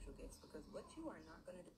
spiritual gifts, because what you are not going to do.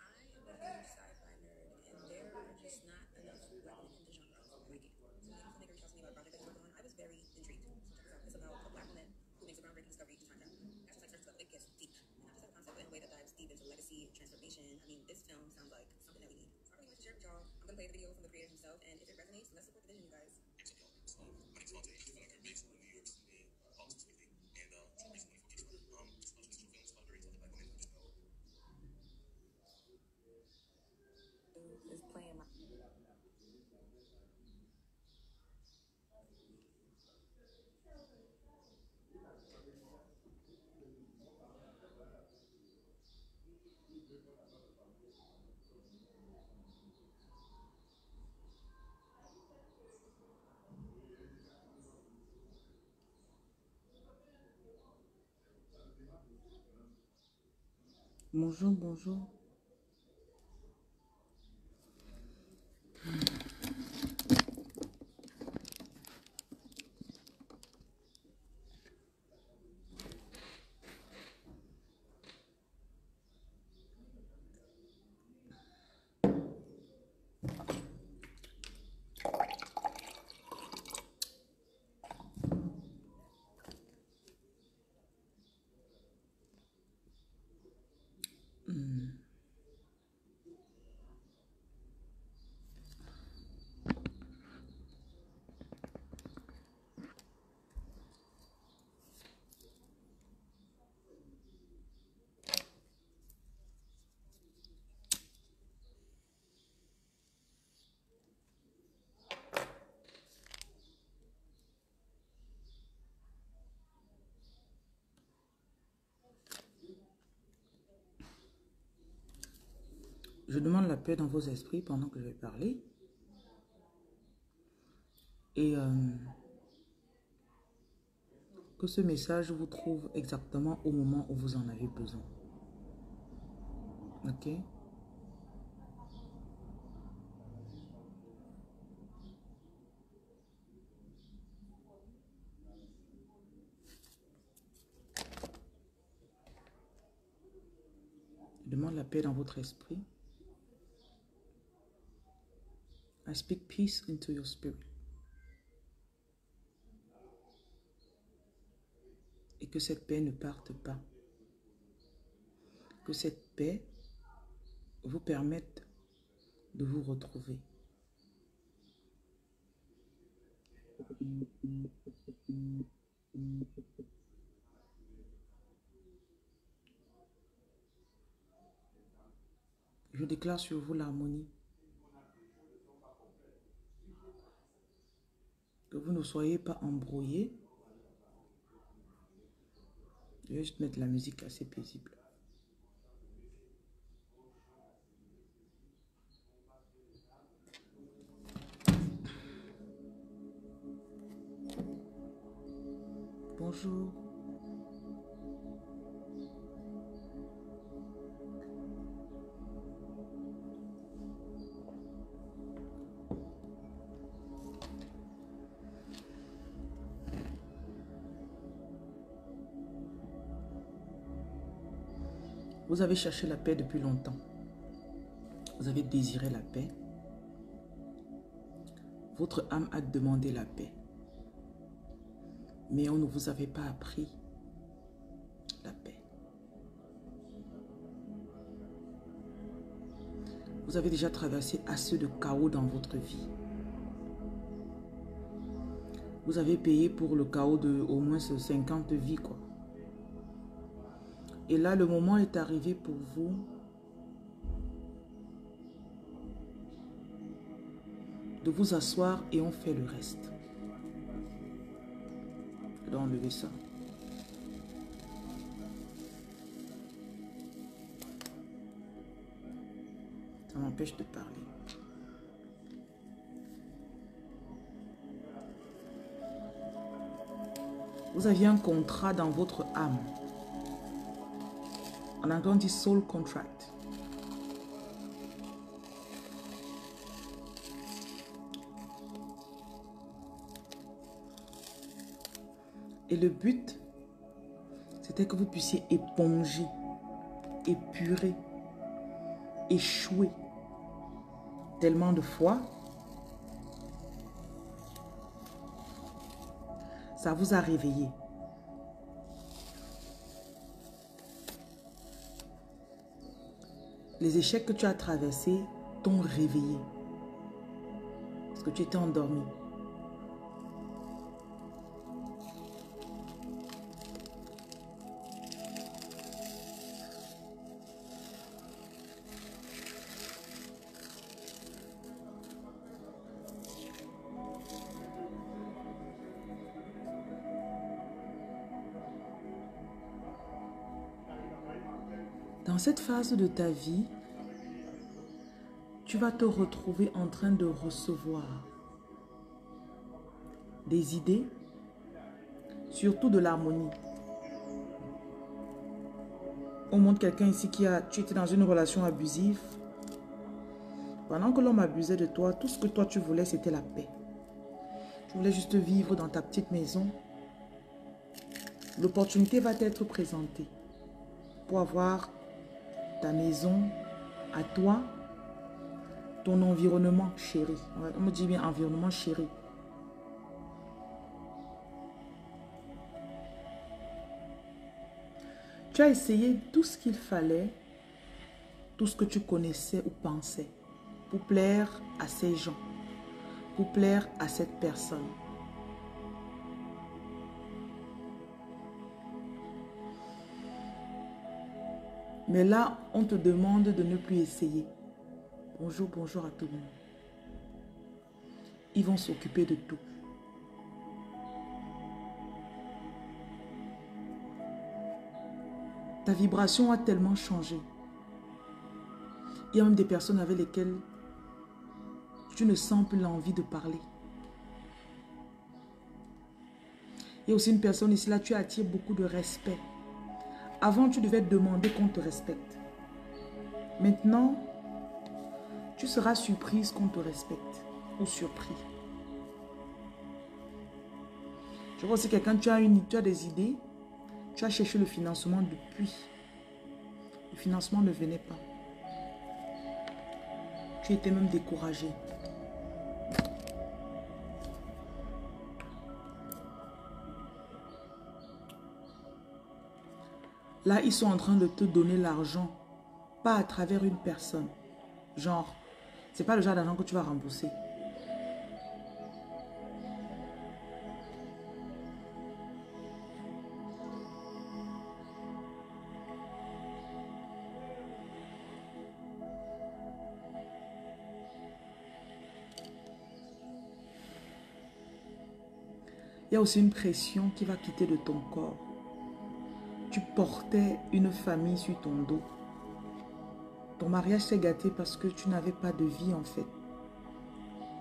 I am a huge sci-fi nerd, and there are just not enough black women in the genre to like it. So when a filmmaker reached out to me about a project that he's working on, I was very intrigued. So check this out. It's about a black woman who makes a groundbreaking discovery in time travel. As the search stuff, it gets deep. And not just have a concept, but in a way that dives deep into legacy, transformation. I mean, this film sounds like something that we need. So I really wanted to share with y'all. I'm going to play the video from the creator himself, and if it resonates, let's support the vision, you guys. My name's Monte. I'm a filmmaker based in New York City, specifically, and recently for Kickstarter. It's a bunch of film about very talented black women who just know. Is playing my. Bonjour, bonjour. Je demande la paix dans vos esprits pendant que je vais parler. Et que ce message vous trouve exactement au moment où vous en avez besoin. Ok? Je demande la paix dans votre esprit. I speak peace into your spirit. Et que cette paix ne parte pas. Que cette paix vous permette de vous retrouver. Je déclare sur vous l'harmonie. Que vous ne soyez pas embrouillés. Je vais juste mettre la musique assez paisible. Bonjour. Vous avez cherché la paix depuis longtemps. Vous avez désiré la paix. Votre âme a demandé la paix. Mais on ne vous avait pas appris la paix. Vous avez déjà traversé assez de chaos dans votre vie. Vous avez payé pour le chaos de au moins 50 vies, quoi. Et là, le moment est arrivé pour vous de vous asseoir et on fait le reste. Je dois enlever ça. Ça m'empêche de parler. Vous aviez un contrat dans votre âme. En anglais, on dit soul contract. Et le but, c'était que vous puissiez éponger, épurer, échouer tellement de fois. Ça vous a réveillé. Les échecs que tu as traversés t'ont réveillé. Parce que tu étais endormi. Dans cette phase de ta vie, tu vas te retrouver en train de recevoir des idées, surtout de l'harmonie. On montre quelqu'un ici tu étais dans une relation abusive. Pendant que l'homme abusait de toi, tout ce que toi tu voulais, c'était la paix. Tu voulais juste vivre dans ta petite maison. L'opportunité va t'être présentée pour avoir ta maison à toi, ton environnement chéri. On me dit bien environnement chéri. Tu as essayé tout ce qu'il fallait, tout ce que tu connaissais ou pensais, pour plaire à ces gens, pour plaire à cette personne. Mais là, on te demande de ne plus essayer. Bonjour, bonjour à tout le monde. Ils vont s'occuper de tout. Ta vibration a tellement changé. Il y a même des personnes avec lesquelles tu ne sens plus l'envie de parler. Il y a aussi une personne ici, là, tu attires beaucoup de respect. Avant, tu devais demander qu'on te respecte. Maintenant, tu seras surprise qu'on te respecte ou surpris. Je vois aussi quelqu'un, tu as des idées, tu as cherché le financement depuis. Le financement ne venait pas. Tu étais même découragé. Là, ils sont en train de te donner l'argent, pas à travers une personne. Genre, c'est pas le genre d'argent que tu vas rembourser. Il y a aussi une pression qui va quitter de ton corps. Tu portais une famille sur ton dos. Ton mariage s'est gâté parce que tu n'avais pas de vie en fait.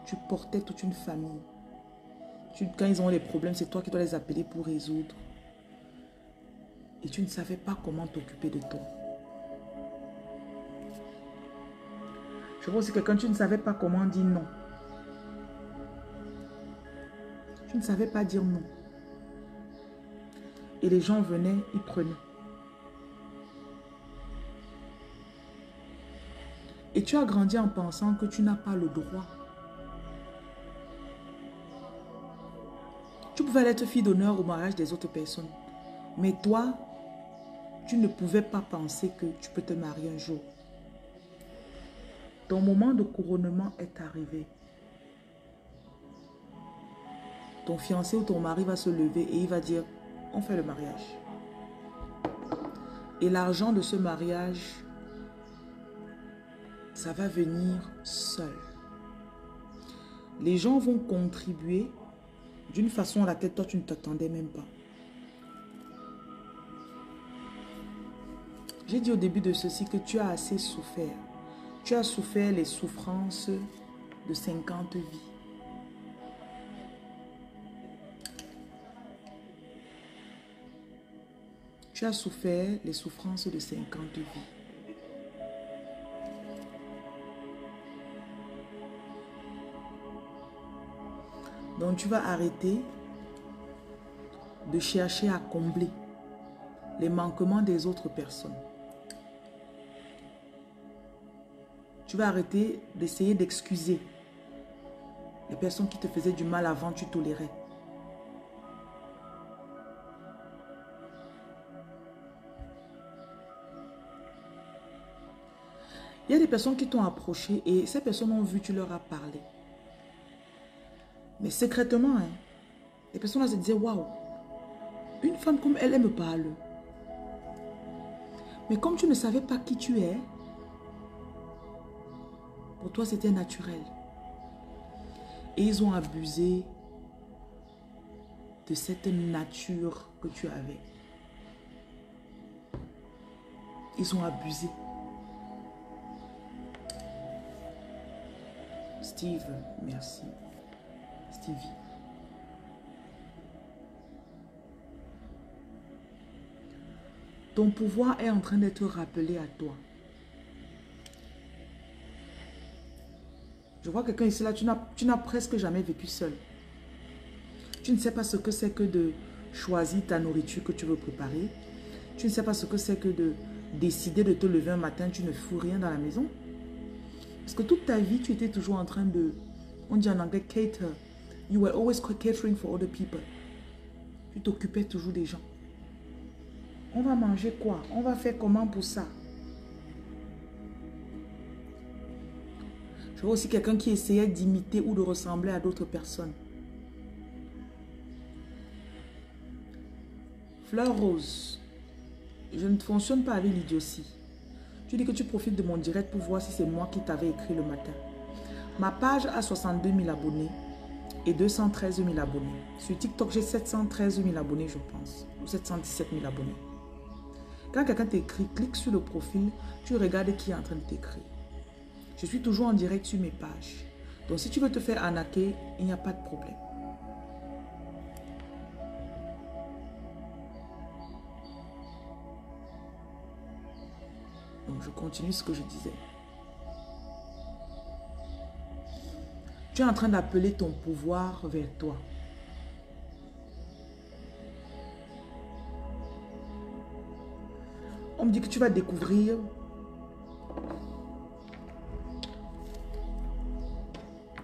Tu portais toute une famille. Quand ils ont des problèmes, c'est toi qui dois les appeler pour résoudre. Et tu ne savais pas comment t'occuper de toi. Je vois aussi quelqu'un, tu ne savais pas comment dire non. Tu ne savais pas dire non. Et les gens venaient, ils prenaient. Et tu as grandi en pensant que tu n'as pas le droit. Tu pouvais être fille d'honneur au mariage des autres personnes. Mais toi, tu ne pouvais pas penser que tu peux te marier un jour. Ton moment de couronnement est arrivé. Ton fiancé ou ton mari va se lever et il va dire, on fait le mariage. Et l'argent de ce mariage, ça va venir seul. Les gens vont contribuer d'une façon à laquelle toi tu ne t'attendais même pas. J'ai dit au début de ceci que tu as assez souffert. Tu as souffert les souffrances de 50 vies. Tu as souffert les souffrances de 50 vies. Donc tu vas arrêter de chercher à combler les manquements des autres personnes. Tu vas arrêter d'essayer d'excuser les personnes qui te faisaient du mal avant, tu tolérais. Il y a des personnes qui t'ont approché et ces personnes ont vu, tu leur as parlé. Mais secrètement, hein, les personnes là se disaient, waouh, une femme comme elle, elle me parle. Mais comme tu ne savais pas qui tu es, pour toi c'était naturel. Et ils ont abusé de cette nature que tu avais. Ils ont abusé. Steve, merci. Stevie. Ton pouvoir est en train d'être rappelé à toi. Je vois quelqu'un ici là, tu n'as presque jamais vécu seul. Tu ne sais pas ce que c'est que de choisir ta nourriture que tu veux préparer. Tu ne sais pas ce que c'est que de décider de te lever un matin, tu ne fous rien dans la maison. Parce que toute ta vie, tu étais toujours en train de, on dit en anglais, cater. You were always catering for other people. Tu t'occupais toujours des gens. On va manger quoi? On va faire comment pour ça? Je vois aussi quelqu'un qui essayait d'imiter ou de ressembler à d'autres personnes. Fleur rose, je ne fonctionne pas avec l'idiotie. Tu dis que tu profites de mon direct pour voir si c'est moi qui t'avais écrit le matin. Ma page a 62 000 abonnés et 213 000 abonnés. Sur TikTok, j'ai 713 000 abonnés, je pense. Ou 717 000 abonnés. Quand quelqu'un t'écrit, clique sur le profil, tu regardes qui est en train de t'écrire. Je suis toujours en direct sur mes pages. Donc si tu veux te faire arnaquer, il n'y a pas de problème. Donc je continue ce que je disais. Tu es en train d'appeler ton pouvoir vers toi. On me dit que tu vas découvrir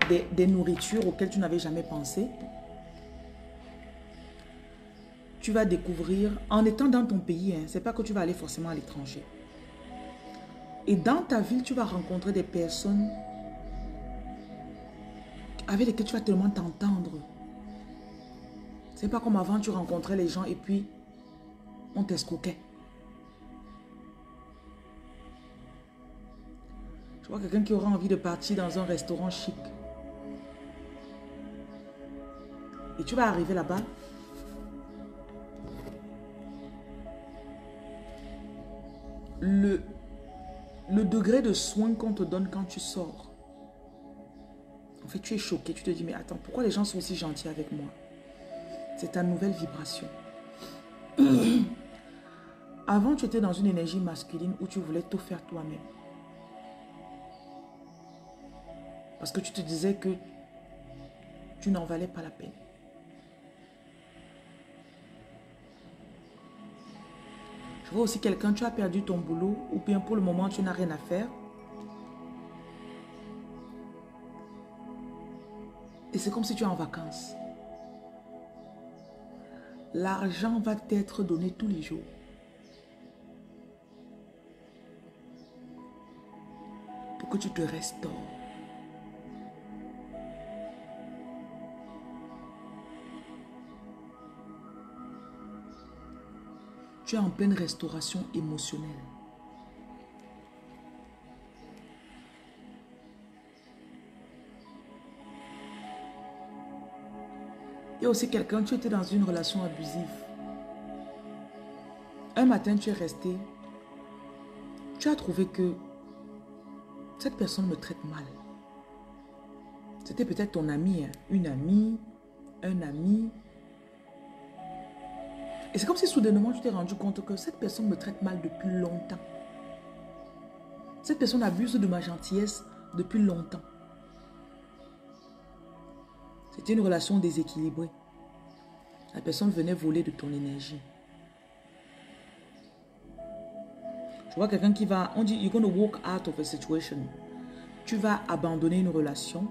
des nourritures auxquelles tu n'avais jamais pensé. Tu vas découvrir, en étant dans ton pays, hein, c'est pas que tu vas aller forcément à l'étranger. Et dans ta ville, tu vas rencontrer des personnes avec lesquelles tu vas tellement t'entendre. C'est pas comme avant, tu rencontrais les gens et puis on t'escroquait. Je vois quelqu'un qui aura envie de partir dans un restaurant chic. Et tu vas arriver là-bas. Le degré de soin qu'on te donne quand tu sors. En fait, tu es choqué. Tu te dis, mais attends, pourquoi les gens sont aussi gentils avec moi? C'est ta nouvelle vibration. Avant, tu étais dans une énergie masculine où tu voulais tout faire toi-même. Parce que tu te disais que tu n'en valais pas la peine. Je vois aussi quelqu'un, tu as perdu ton boulot ou bien pour le moment, tu n'as rien à faire. Et c'est comme si tu es en vacances. L'argent va t'être donné tous les jours. Pour que tu te restaures. Tu es en pleine restauration émotionnelle. Il y a aussi quelqu'un, tu étais dans une relation abusive. Un matin, tu es resté. Tu as trouvé que cette personne me traite mal. C'était peut-être ton ami, hein, une amie, un ami. Et c'est comme si soudainement tu t'es rendu compte que cette personne me traite mal depuis longtemps. Cette personne abuse de ma gentillesse depuis longtemps. C'était une relation déséquilibrée. La personne venait voler de ton énergie. Je vois quelqu'un qui va, on dit, you're going to walk out of a situation. Tu vas abandonner une relation.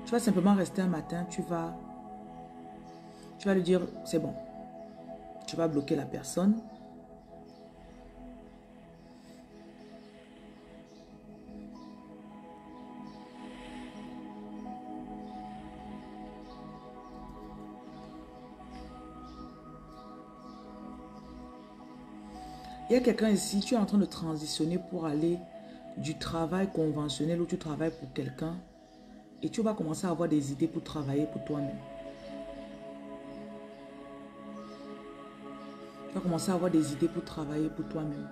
Tu vas simplement rester un matin, tu vas lui dire, c'est bon. Tu vas bloquer la personne. Il y a quelqu'un ici, tu es en train de transitionner pour aller du travail conventionnel où tu travailles pour quelqu'un et tu vas commencer à avoir des idées pour travailler pour toi-même. Tu vas commencer à avoir des idées pour travailler pour toi-même.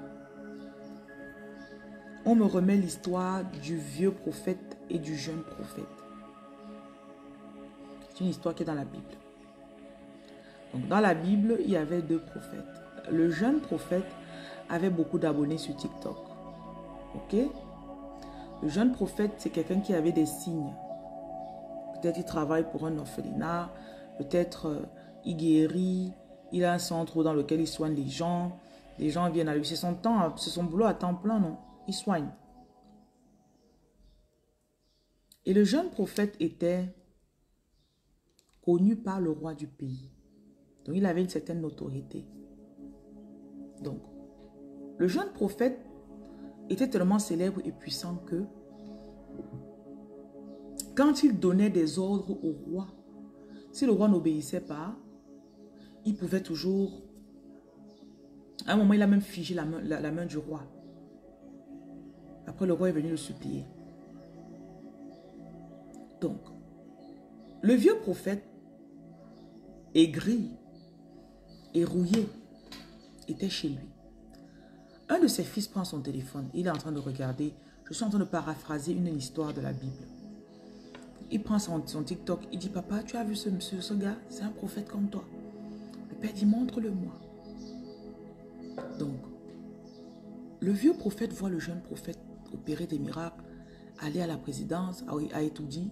On me remet l'histoire du vieux prophète et du jeune prophète. C'est une histoire qui est dans la Bible. Donc, dans la Bible, il y avait deux prophètes. Le jeune prophète avait beaucoup d'abonnés sur TikTok. Ok? Le jeune prophète, c'est quelqu'un qui avait des signes. Peut-être il travaille pour un orphelinat, peut-être il guérit, il a un centre dans lequel il soigne les gens viennent à lui. C'est son temps, c'est son boulot à temps plein, non? Il soigne. Et le jeune prophète était connu par le roi du pays. Donc il avait une certaine notoriété. Donc, le jeune prophète était tellement célèbre et puissant que quand il donnait des ordres au roi, si le roi n'obéissait pas, il pouvait toujours... À un moment, il a même figé la main du roi. Après, le roi est venu le supplier. Donc, le vieux prophète, aigri et rouillé, était chez lui. Un de ses fils prend son téléphone. Il est en train de regarder. Je suis en train de paraphraser une histoire de la Bible. Il prend son TikTok. Il dit, papa, tu as vu ce gars? C'est un prophète comme toi. Le père dit, montre-le-moi. Donc, le vieux prophète voit le jeune prophète opérer des miracles, aller à la présidence, à étudier.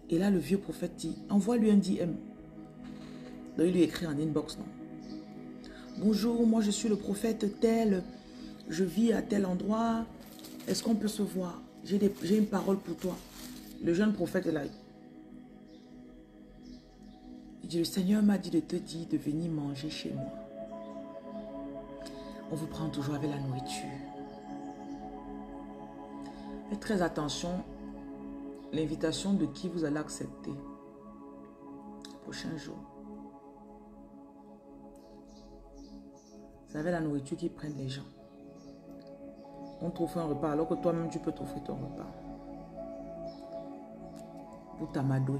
Et là, le vieux prophète dit, envoie-lui un DM. Donc, il lui écrit en inbox, non? Bonjour, moi je suis le prophète tel, je vis à tel endroit, est-ce qu'on peut se voir? J'ai une parole pour toi. Le jeune prophète est là. Il dit, le Seigneur m'a dit de te dire de venir manger chez moi. On vous prend toujours avec la nourriture. Faites très attention, l'invitation de qui vous allez accepter. Prochain jour. C'est avec la nourriture qu'ils prennent les gens. On t'offre un repas alors que toi-même tu peux t'offrir ton repas. Pour t'amadouer.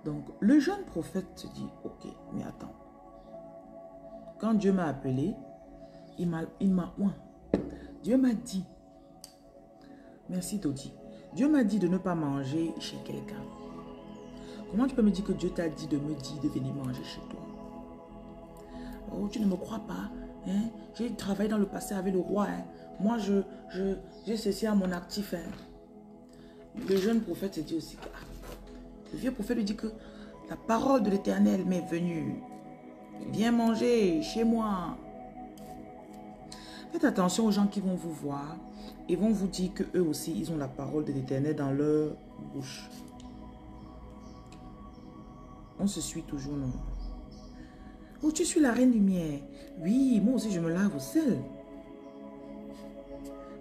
Donc, le jeune prophète se dit, ok, mais attends. Quand Dieu m'a appelé, il m'a oint. Dieu m'a dit, merci Dodi, Dieu m'a dit de ne pas manger chez quelqu'un. Comment tu peux me dire que Dieu t'a dit de me dire de venir manger chez toi? Oh, tu ne me crois pas, hein? J'ai travaillé dans le passé avec le roi, hein? Moi, j'ai ceci à mon actif, hein? Le jeune prophète se dit aussi que le vieux prophète lui dit que la parole de l'Éternel m'est venue. Viens manger chez moi. Faites attention aux gens qui vont vous voir et vont vous dire qu'eux aussi, ils ont la parole de l'Éternel dans leur bouche. On se suit toujours, non? Oh, tu suis la reine lumière. Oui, moi aussi, je me lave au sel.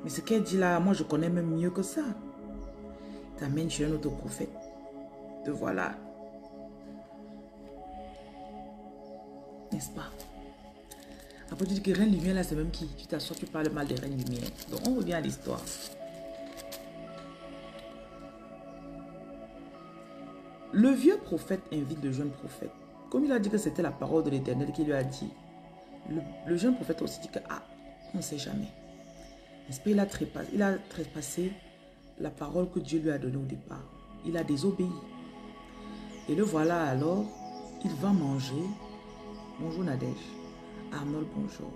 Mais ce qu'elle dit là, moi, je connais même mieux que ça. T'amènes chez un autre prophète. Te voilà. N'est-ce pas? Après, tu dis que reine lumière, là, c'est même qui? Tu t'assois, tu parles mal des reines lumière. Donc, on revient à l'histoire. Le vieux prophète invite le jeune prophète. Comme il a dit que c'était la parole de l'Éternel qui lui a dit, le jeune prophète a aussi dit que, on ne sait jamais. N'est-ce pas? Il a trépassé la parole que Dieu lui a donnée au départ. Il a désobéi. Et le voilà alors, il va manger. Bonjour Nadège. Arnold, bonjour.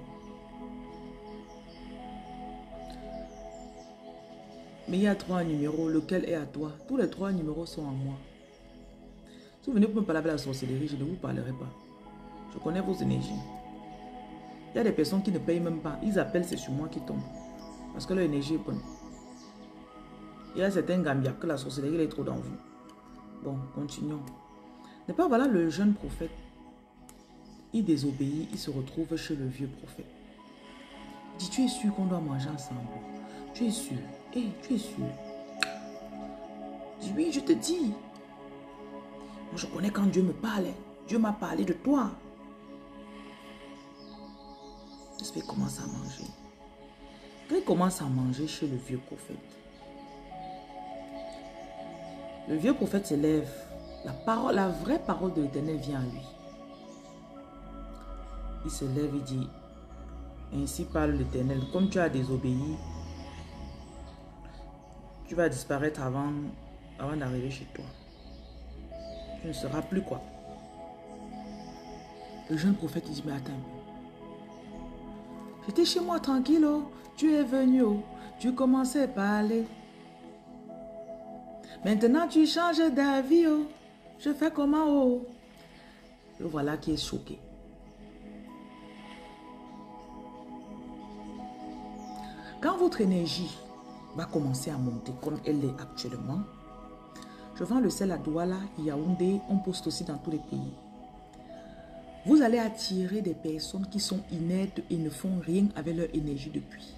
Mais il y a 3 numéros, lequel est à toi? Tous les 3 numéros sont à moi. Si vous venez pour me parler avec la sorcellerie, je ne vous parlerai pas. Je connais vos énergies. Il y a des personnes qui ne payent même pas. Ils appellent, c'est sur moi qui tombe. Parce que leur énergie est bonne. Il y a certains Gambias que la sorcellerie est trop dans vous. Bon, continuons. N'est pas voilà le jeune prophète. Il désobéit, il se retrouve chez le vieux prophète. Il dit, tu es sûr qu'on doit manger ensemble? Tu es sûr? Tu es sûr? Je dis, oui, je te dis. Moi, je connais quand Dieu me parlait. Dieu m'a parlé de toi. J'espère qu'il commence à manger. Quand il commence à manger chez le vieux prophète, le vieux prophète se lève. La vraie parole de l'Éternel vient à lui. Il se lève et dit, ainsi parle l'Éternel, comme tu as désobéi, tu vas disparaître avant d'arriver chez toi. Tu ne seras plus quoi. Le jeune prophète dit, mais attends. J'étais chez moi tranquille, oh. Tu es venu, oh. Tu commençais à parler. Maintenant, tu changes d'avis, oh. Je fais comment, oh. Le voilà qui est choqué. Quand votre énergie va commencer à monter comme elle est actuellement, je vends le sel à Douala, Yaoundé, on poste aussi dans tous les pays. Vous allez attirer des personnes qui sont inertes et ne font rien avec leur énergie depuis.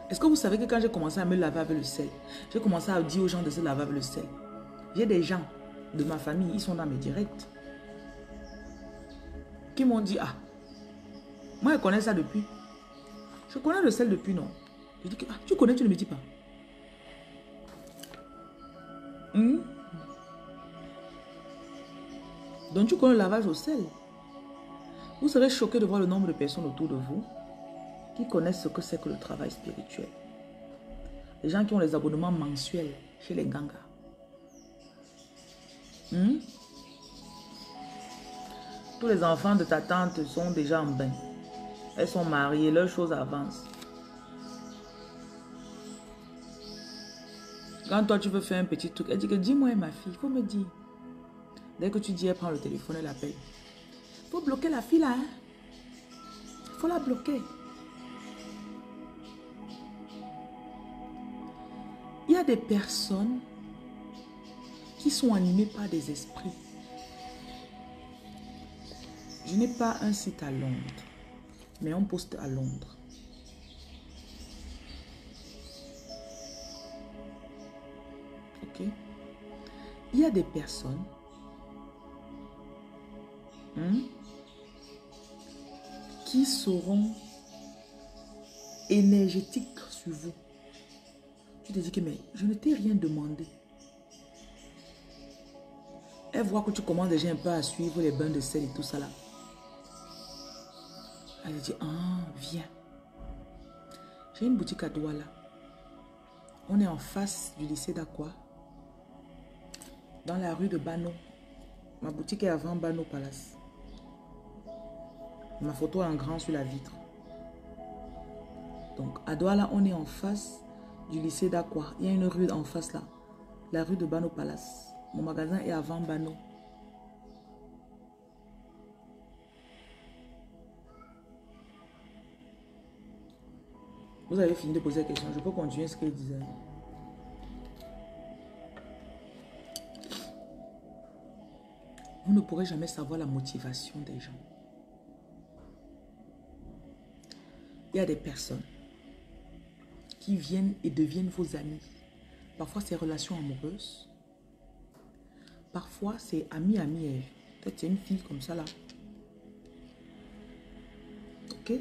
Est-ce que vous savez que quand j'ai commencé à me laver avec le sel, j'ai commencé à dire aux gens de se laver avec le sel. J'ai des gens de ma famille, ils sont dans mes directs, qui m'ont dit, ah, moi je connais ça depuis. Je connais le sel depuis, non. Je dis que, ah, tu connais, tu ne me dis pas. Donc tu connais le lavage au sel. Vous serez choqué de voir le nombre de personnes autour de vous qui connaissent ce que c'est que le travail spirituel. Les gens qui ont les abonnements mensuels chez les gangas. Tous les enfants de ta tante sont déjà en bain. Elles sont mariées, leurs choses avancent. Quand toi tu veux faire un petit truc, elle dit que dis-moi ma fille, il faut me dire. Dès que tu dis, elle prend le téléphone, elle appelle. Il faut bloquer la fille là. Il faut la bloquer. Il y a des personnes qui sont animées par des esprits. Je n'ai pas un site à Londres, mais on poste à Londres. Ok? Il y a des personnes qui seront énergétiques sur vous. Tu te dis que mais je ne t'ai rien demandé. Elle voit que tu commences déjà un peu à suivre les bains de sel et tout ça là. Elle dit, ah, viens. J'ai une boutique à Douala. On est en face du lycée d'Aqua. Dans la rue de Bano. Ma boutique est avant Bano Palace. Ma photo est en grand sur la vitre. Donc, à Douala, on est en face du lycée d'Aqua. Il y a une rue en face là. La rue de Bano Palace. Mon magasin est avant Bano. Vous avez fini de poser la question. Je peux continuer ce qu'il disait. Vous ne pourrez jamais savoir la motivation des gens. Il y a des personnes qui viennent et deviennent vos amis. Parfois, c'est relations amoureuses. Parfois, c'est ami-ami. Peut-être c'est une fille comme ça là. Ok?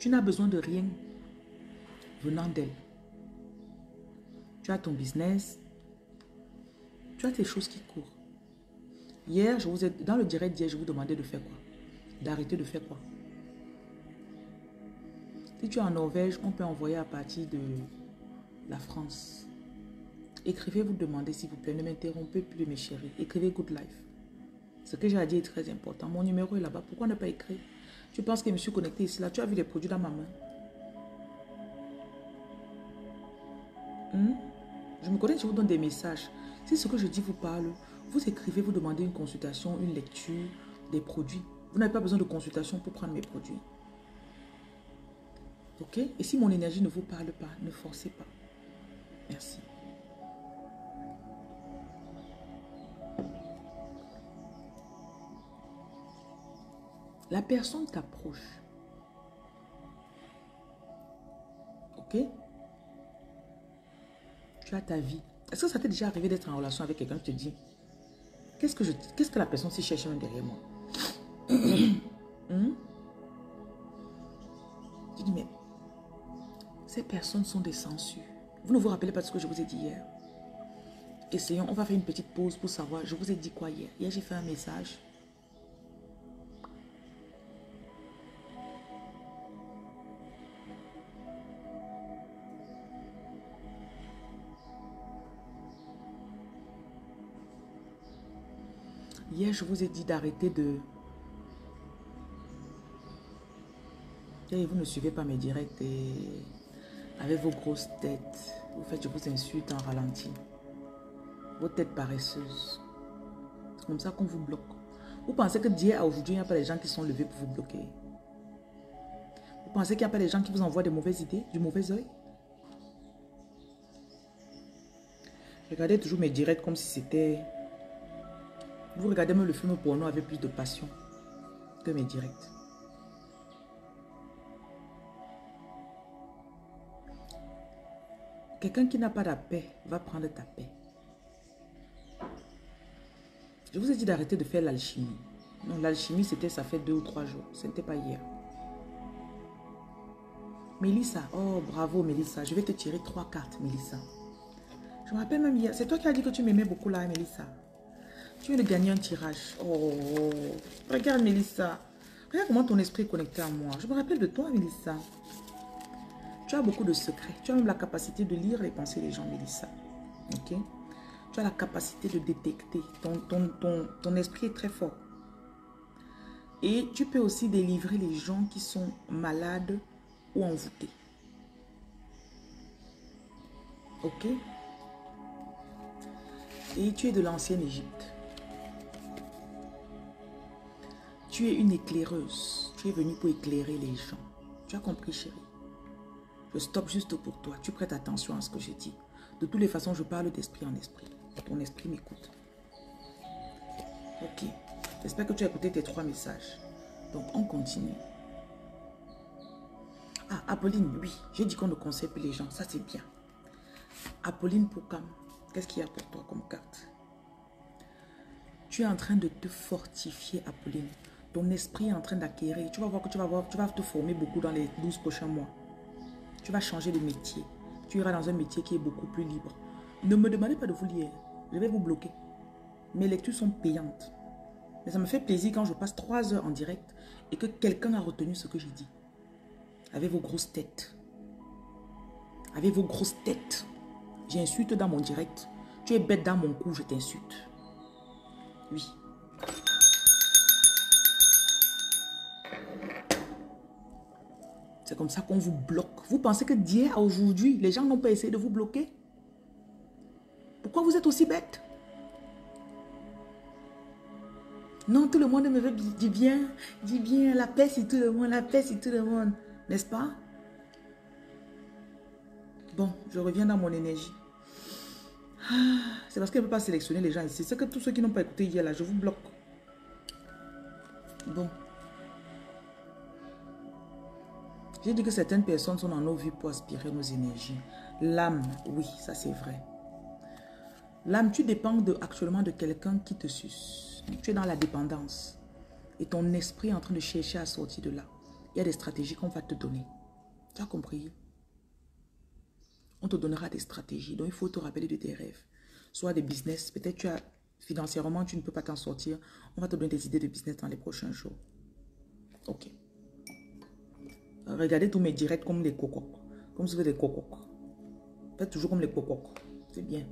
Tu n'as besoin de rien venant d'elle. Tu as ton business. Tu as tes choses qui courent. Hier, dans le direct d'hier, je vous demandais de faire quoi? D'arrêter de faire quoi? Si tu es en Norvège, on peut envoyer à partir de la France. Écrivez, vous demandez s'il vous plaît, ne m'interrompez plus mes chéris. Écrivez Good Life. Ce que j'ai à dire est très important. Mon numéro est là-bas. Pourquoi ne pas écrire? Tu penses que je me suis connecté ici, là? Tu as vu les produits dans ma main? Je me connais, je vous donne des messages. Si ce que je dis vous parle, vous écrivez, vous demandez une consultation, une lecture, des produits. Vous n'avez pas besoin de consultation pour prendre mes produits. Ok? Et si mon énergie ne vous parle pas, ne forcez pas. Merci. La personne t'approche. Ok? Tu as ta vie. Est-ce que ça t'est déjà arrivé d'être en relation avec quelqu'un qui te dit qu'est-ce que la personne s'y cherche même derrière moi? Tu dis mais ces personnes sont des censures. Vous ne vous rappelez pas de ce que je vous ai dit hier? Essayons, on va faire une petite pause pour savoir. Je vous ai dit quoi hier? Hier, j'ai fait un message. Hier, je vous ai dit d'arrêter de... Et vous ne suivez pas mes directs et avec vos grosses têtes, vous faites, je vous insulte en ralenti. Vos têtes paresseuses. C'est comme ça qu'on vous bloque. Vous pensez que d'hier à aujourd'hui, il n'y a pas des gens qui sont levés pour vous bloquer? Vous pensez qu'il n'y a pas des gens qui vous envoient des mauvaises idées, du mauvais œil? Regardez toujours mes directs comme si c'était... Vous regardez même le film porno avec plus de passion que mes directs. Quelqu'un qui n'a pas la paix va prendre ta paix. Je vous ai dit d'arrêter de faire l'alchimie. Non, l'alchimie, c'était ça fait 2 ou 3 jours. Ce n'était pas hier. Mélissa, oh bravo Mélissa. Je vais te tirer 3 cartes, Mélissa. Je me rappelle même hier. C'est toi qui as dit que tu m'aimais beaucoup là, Mélissa. Tu viens de gagner un tirage. Oh, regarde Mélissa. Regarde comment ton esprit est connecté à moi. Je me rappelle de toi, Mélissa. Tu as beaucoup de secrets. Tu as même la capacité de lire les pensées des gens, Mélissa. Ok? Tu as la capacité de détecter. Ton esprit est très fort. Et tu peux aussi délivrer les gens qui sont malades ou envoûtés. Ok? Et tu es de l'ancienne Égypte. Tu es une éclaireuse. Tu es venue pour éclairer les gens. Tu as compris, chérie? Je stoppe juste pour toi. Tu prêtes attention à ce que je dis. De toutes les façons, je parle d'esprit en esprit. Ton esprit m'écoute. Ok. J'espère que tu as écouté tes 3 messages. Donc, on continue. Ah, Apolline, oui. J'ai dit qu'on ne conseille plus les gens. Ça, c'est bien. Apolline Poukam, qu'est-ce qu'il y a pour toi comme carte? Tu es en train de te fortifier, Apolline. Ton esprit est en train d'acquérir. Tu vas voir que tu vas te former beaucoup dans les 12 prochains mois. Tu vas changer de métier. Tu iras dans un métier qui est beaucoup plus libre. Ne me demandez pas de vous lire. Je vais vous bloquer. Mes lectures sont payantes. Mais ça me fait plaisir quand je passe 3 heures en direct et que quelqu'un a retenu ce que j'ai dit. Avec vos grosses têtes. Avec vos grosses têtes. J'insulte dans mon direct. Tu es bête dans mon cou, je t'insulte. Oui. C'est comme ça qu'on vous bloque. Vous pensez que d'hier à aujourd'hui, les gens n'ont pas essayé de vous bloquer? Pourquoi vous êtes aussi bête? Non, tout le monde me veut du bien. Dis bien, la paix sur tout le monde, la paix sur tout le monde. N'est-ce pas? Bon, je reviens dans mon énergie. C'est parce qu'elle ne peut pas sélectionner les gens ici. C'est que tous ceux qui n'ont pas écouté hier, là, je vous bloque. Bon. J'ai dit que certaines personnes sont dans nos vies pour aspirer nos énergies. L'âme, oui, ça c'est vrai. L'âme, tu dépends actuellement de quelqu'un qui te suce. Tu es dans la dépendance. Et ton esprit est en train de chercher à sortir de là. Il y a des stratégies qu'on va te donner. Tu as compris? On te donnera des stratégies. Donc, il faut te rappeler de tes rêves. Soit des business. Peut-être financièrement, tu ne peux pas t'en sortir. On va te donner des idées de business dans les prochains jours. Ok. Regardez tous mes directs comme des cococs. Comme si vous êtes des cococs. Faites toujours comme les cococs. C'est bien.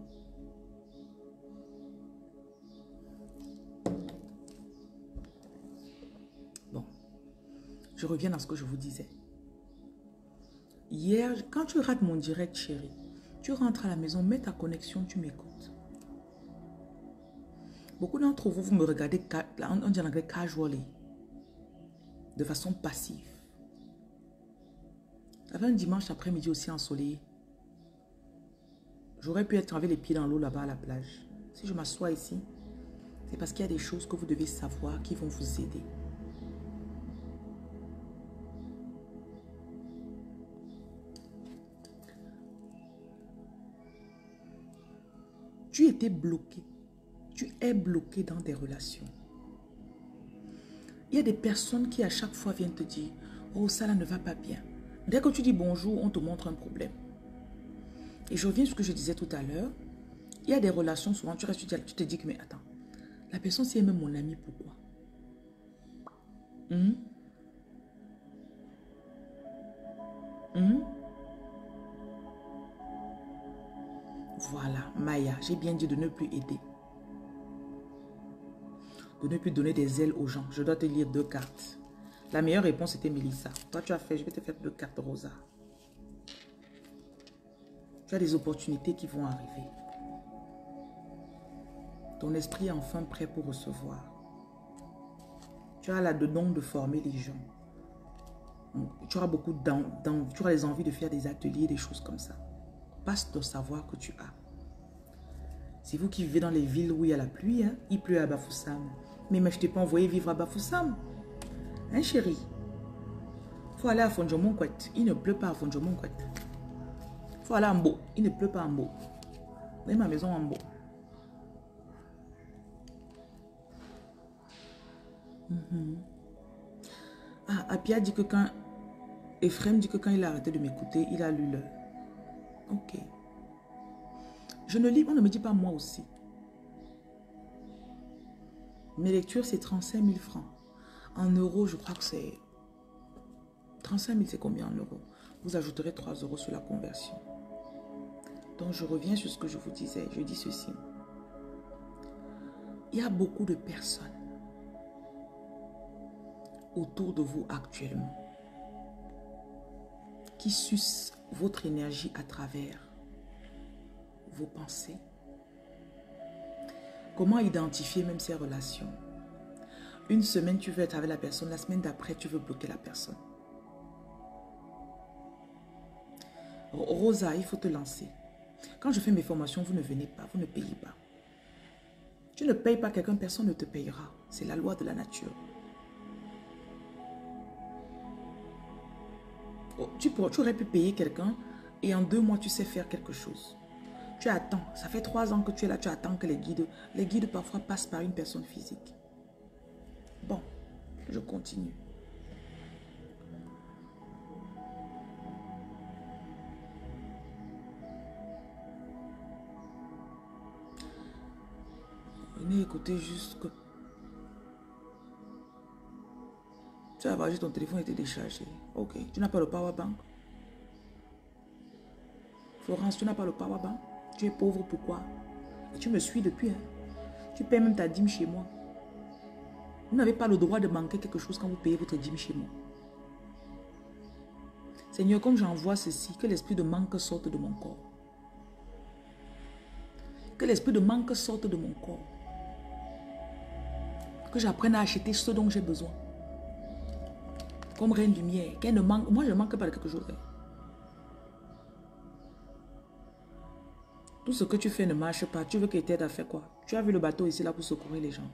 Bon. Je reviens à ce que je vous disais. Hier, quand tu rates mon direct, chérie, tu rentres à la maison, mets ta connexion, tu m'écoutes. Beaucoup d'entre vous, vous me regardez, on dit en anglais casually, de façon passive. J'avais un dimanche après-midi aussi ensoleillé. J'aurais pu être avec les pieds dans l'eau là-bas à la plage. Si je m'assois ici, c'est parce qu'il y a des choses que vous devez savoir qui vont vous aider. Tu étais bloqué. Tu es bloqué dans des relations. Il y a des personnes qui à chaque fois viennent te dire « Oh, ça là ne va pas bien ». Dès que tu dis bonjour, on te montre un problème. Et je reviens sur ce que je disais tout à l'heure. Il y a des relations, souvent tu restes, tu te dis que mais attends, la personne si elle est même mon ami, pourquoi? Voilà, Maya, j'ai bien dit de ne plus aider. De ne plus donner des ailes aux gens. Je dois te lire 2 cartes. La meilleure réponse était Mélissa. Toi, tu as fait, je vais te faire 2 cartes Rosa. Tu as des opportunités qui vont arriver. Ton esprit est enfin prêt pour recevoir. Tu as là le don de former les gens. Tu auras beaucoup tu auras les envies de faire des ateliers, des choses comme ça. Passe de savoir que tu as. C'est vous qui vivez dans les villes où il y a la pluie, hein? Il pleut à Bafoussam. Mais je ne t'ai pas envoyé vivre à Bafoussam. Hein, chérie? Il faut aller à Fondjomonkwet. Il ne pleut pas à Fondjomonkwet. Il faut aller à Mbo. Il ne pleut pas à Mbo. Vous voyez ma maison en Mbo. Ah, Apia dit que quand... Ephraim dit que quand il a arrêté de m'écouter, il a lu le... Ok. Je ne lis, on ne me dit pas moi aussi. Mes lectures, c'est 35 000 francs. En euros, je crois que c'est... 35 000, c'est combien en euros? Vous ajouterez 3 euros sur la conversion. Donc, je reviens sur ce que je vous disais. Je dis ceci. Il y a beaucoup de personnes autour de vous actuellement qui sucent votre énergie à travers vos pensées. Comment identifier même ces relations? Une semaine, tu veux être avec la personne. La semaine d'après, tu veux bloquer la personne. Rosa, il faut te lancer. Quand je fais mes formations, vous ne venez pas, vous ne payez pas. Tu ne payes pas quelqu'un, personne ne te payera. C'est la loi de la nature. Oh, tu aurais pu payer quelqu'un et en 2 mois, tu sais faire quelque chose. Tu attends. Ça fait 3 ans que tu es là, tu attends que les guides parfois passent par une personne physique. Bon, je continue. Venez écouter juste que... Tu as juste ton téléphone était déchargé. Ok. Tu n'as pas le power bank? Florence, tu n'as pas le power bank? Tu es pauvre, pourquoi? Et tu me suis depuis. Hein? Tu paies même ta dîme chez moi. Vous n'avez pas le droit de manquer quelque chose quand vous payez votre dîme chez moi. Seigneur, comme j'envoie ceci, que l'esprit de manque sorte de mon corps. Que l'esprit de manque sorte de mon corps. Que j'apprenne à acheter ce dont j'ai besoin. Comme reine lumière. Qu'elle ne manque, moi, je ne manque pas de quelque chose. Tout ce que tu fais ne marche pas. Tu veux qu'il t'aide à faire quoi? Tu as vu le bateau ici là pour secourir les gens.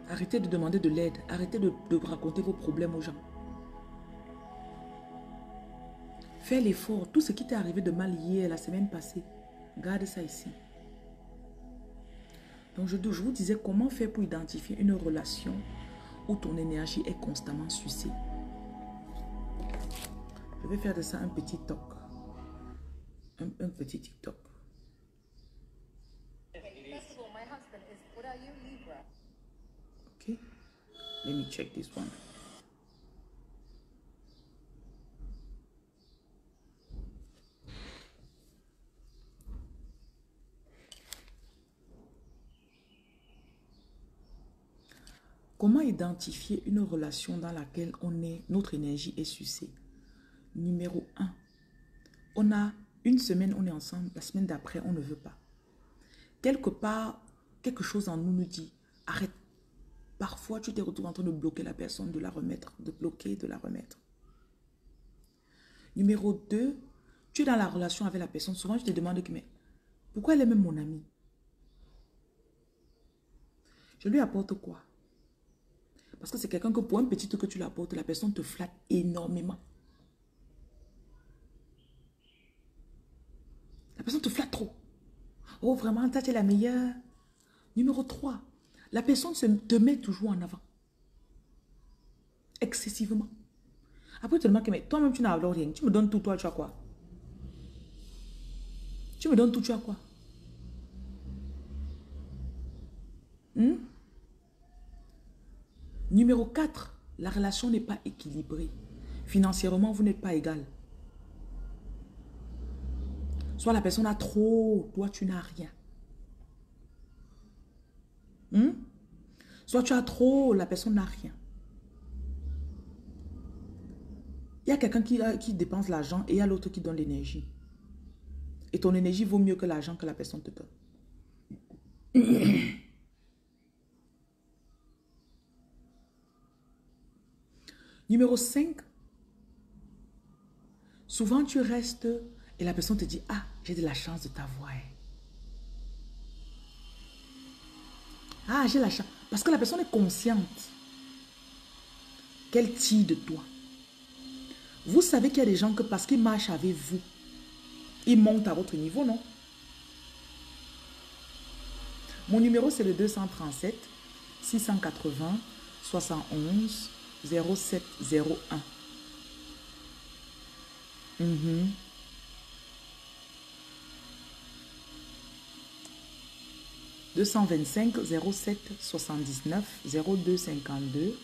Arrêtez de demander de l'aide. Arrêtez de raconter vos problèmes aux gens. Fais l'effort. Tout ce qui t'est arrivé de mal hier, la semaine passée, garde ça ici. Donc je vous disais comment faire pour identifier une relation où ton énergie est constamment sucée. Je vais faire de ça un petit talk. Un petit TikTok. Ok. Let me check this one. Comment identifier une relation dans laquelle notre énergie est sucée? Numéro 1. On a une semaine, on est ensemble. La semaine d'après, on ne veut pas. Quelque part, quelque chose en nous dit, arrête. Parfois, tu te retrouves en train de bloquer la personne, de la remettre, de bloquer, de la remettre. Numéro 2, tu es dans la relation avec la personne. Souvent, je te demande, mais pourquoi elle est même mon amie? Je lui apporte quoi? Parce que c'est quelqu'un que pour un petit truc que tu lui apportes, la personne te flatte énormément. La personne te flatte trop. Oh, vraiment, toi, tu es la meilleure. Numéro 3, la personne te met toujours en avant. Excessivement. Après, tu te demandes que toi-même, tu n'as alors rien. Tu me donnes tout, toi, tu as quoi? Tu me donnes tout, tu as quoi? Numéro 4, la relation n'est pas équilibrée. Financièrement, vous n'êtes pas égal. Soit la personne a trop, toi, tu n'as rien. Soit tu as trop, la personne n'a rien. Il y a quelqu'un qui dépense l'argent et il y a l'autre qui donne l'énergie. Et ton énergie vaut mieux que l'argent que la personne te donne. Numéro 5. Souvent tu restes et la personne te dit, ah, j'ai de la chance de t'avoir. Ah, j'ai la chance. Parce que la personne est consciente qu'elle tire de toi. Vous savez qu'il y a des gens que parce qu'ils marchent avec vous, ils montent à votre niveau, non? Mon numéro, c'est le 237 680 71 0701. 225 07 79 02 52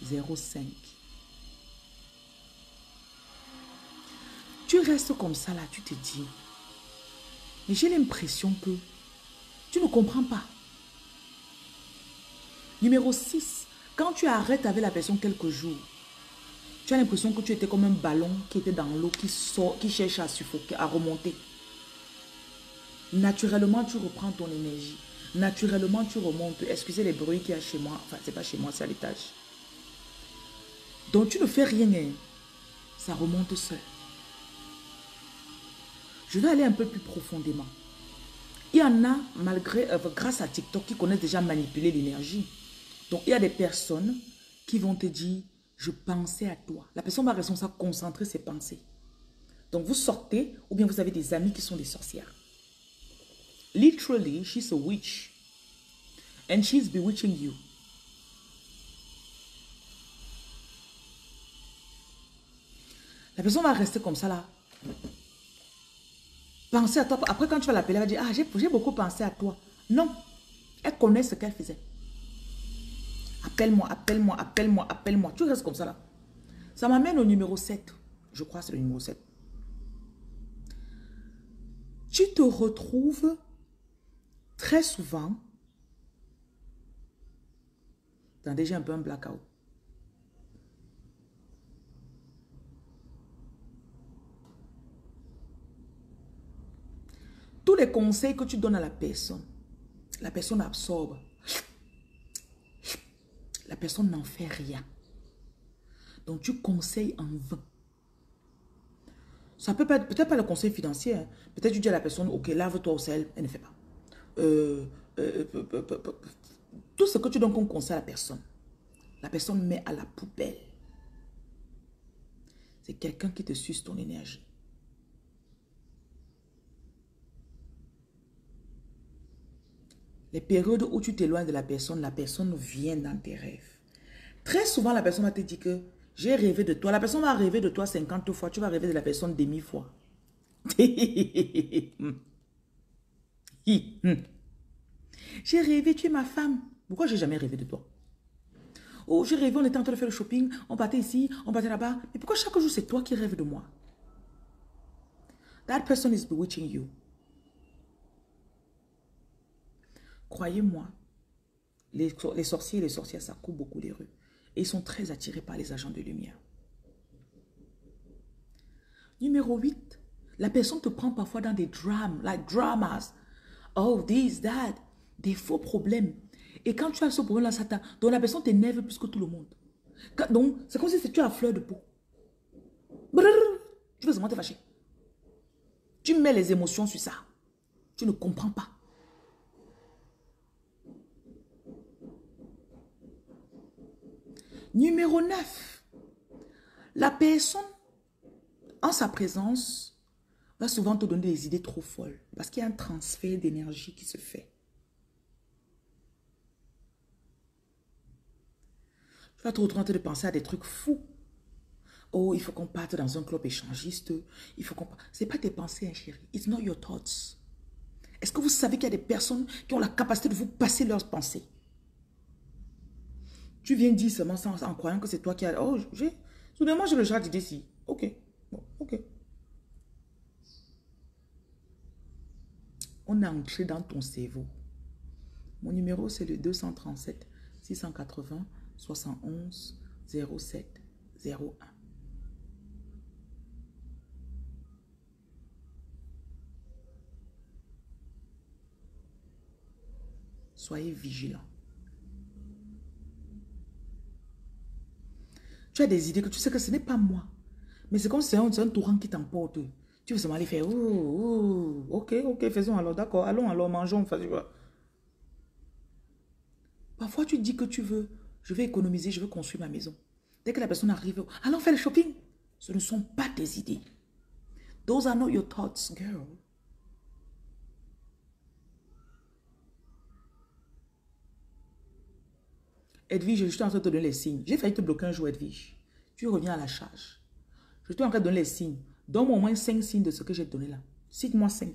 05. Tu restes comme ça là, tu te dis, mais j'ai l'impression que tu ne comprends pas. Numéro 6, quand tu arrêtes avec la personne quelques jours, tu as l'impression que tu étais comme un ballon qui était dans l'eau, qui cherche à suffoquer, à remonter. Naturellement, tu reprends ton énergie. Naturellement, tu remontes. Excusez les bruits qu'il y a chez moi. Enfin, c'est pas chez moi, c'est à l'étage. Donc, tu ne fais rien. Ça remonte seul. Je vais aller un peu plus profondément. Il y en a, grâce à TikTok, qui connaissent déjà manipuler l'énergie. Donc, il y a des personnes qui vont te dire, je pensais à toi. La personne va rester ça, concentrer ses pensées. Donc, vous sortez, ou bien vous avez des amis qui sont des sorcières. Literally, she's a witch. And she's bewitching you. La personne va rester comme ça là. Penser à toi. Après, quand tu vas l'appeler, elle va dire, ah, j'ai beaucoup pensé à toi. Non. Elle connaît ce qu'elle faisait. Appelle-moi, appelle-moi, appelle-moi, appelle-moi. Tu restes comme ça là. Ça m'amène au numéro 7. Je crois que c'est le numéro 7. Tu te retrouves très souvent. Attendez, j'ai un peu un blackout. Tous les conseils que tu donnes à la personne absorbe. La personne n'en fait rien. Donc, tu conseilles en vain. Ça peut pas être, peut-être pas le conseil financier. Hein. Peut-être tu dis à la personne, ok, lave-toi au sel, elle ne fait pas. Tout ce que tu donnes comme conseil à la personne met à la poubelle. C'est quelqu'un qui te suce ton énergie. Les périodes où tu t'éloignes de la personne vient dans tes rêves. Très souvent, la personne va te dire que j'ai rêvé de toi. La personne va rêver de toi 50 fois. Tu vas rêver de la personne demi-fois. J'ai rêvé, tu es ma femme. Pourquoi j'ai jamais rêvé de toi? Oh, j'ai rêvé, on était en train de faire le shopping. On partait ici, on partait là-bas. Mais pourquoi chaque jour, c'est toi qui rêves de moi? That person is bewitching you. Croyez-moi, Les sorciers et les sorcières, ça coupe beaucoup les rues. Et ils sont très attirés par les agents de lumière. Numéro 8, la personne te prend parfois dans des drames, like dramas. Oh, this, that. Des faux problèmes. Et quand tu as ce problème-là, donc la personne t'énerve plus que tout le monde. Donc, c'est comme si tu as fleur de peau. Brrr, tu veux seulement te fâcher. Tu mets les émotions sur ça. Tu ne comprends pas. Numéro 9. La personne, en sa présence, va souvent te donner des idées trop folles. Parce qu'il y a un transfert d'énergie qui se fait. Tu vas te retrouver en train de penser à des trucs fous. Oh, il faut qu'on parte dans un club échangiste. Il faut qu'on... Ce n'est pas tes pensées, hein, chérie. It's not your thoughts. Est-ce que vous savez qu'il y a des personnes qui ont la capacité de vous passer leurs pensées? Tu viens dire seulement ça en croyant que c'est toi qui as... Oh, soudainement, j'ai le genre d'idée ici. Ok. Bon, ok. On est entré dans ton cerveau. Mon numéro, c'est le 237 680 71 07 01. Soyez vigilants. Tu as des idées que tu sais que ce n'est pas moi. Mais c'est comme si c'est un torrent qui t'emporte. Tu veux seulement aller faire, oh, ok, faisons alors, d'accord, allons alors, mangeons. Parfois, tu dis que je vais économiser, je veux construire ma maison. Dès que la personne arrive, allons faire le shopping. Ce ne sont pas tes idées. Those are not your thoughts, girl. Edwige, je suis en train de te donner les signes. J'ai failli te bloquer un jour, Edwige. Tu reviens à la charge. Je suis en train de donner les signes. Donne-moi au moins 5 signes de ce que j'ai donné là. Cite-moi 5.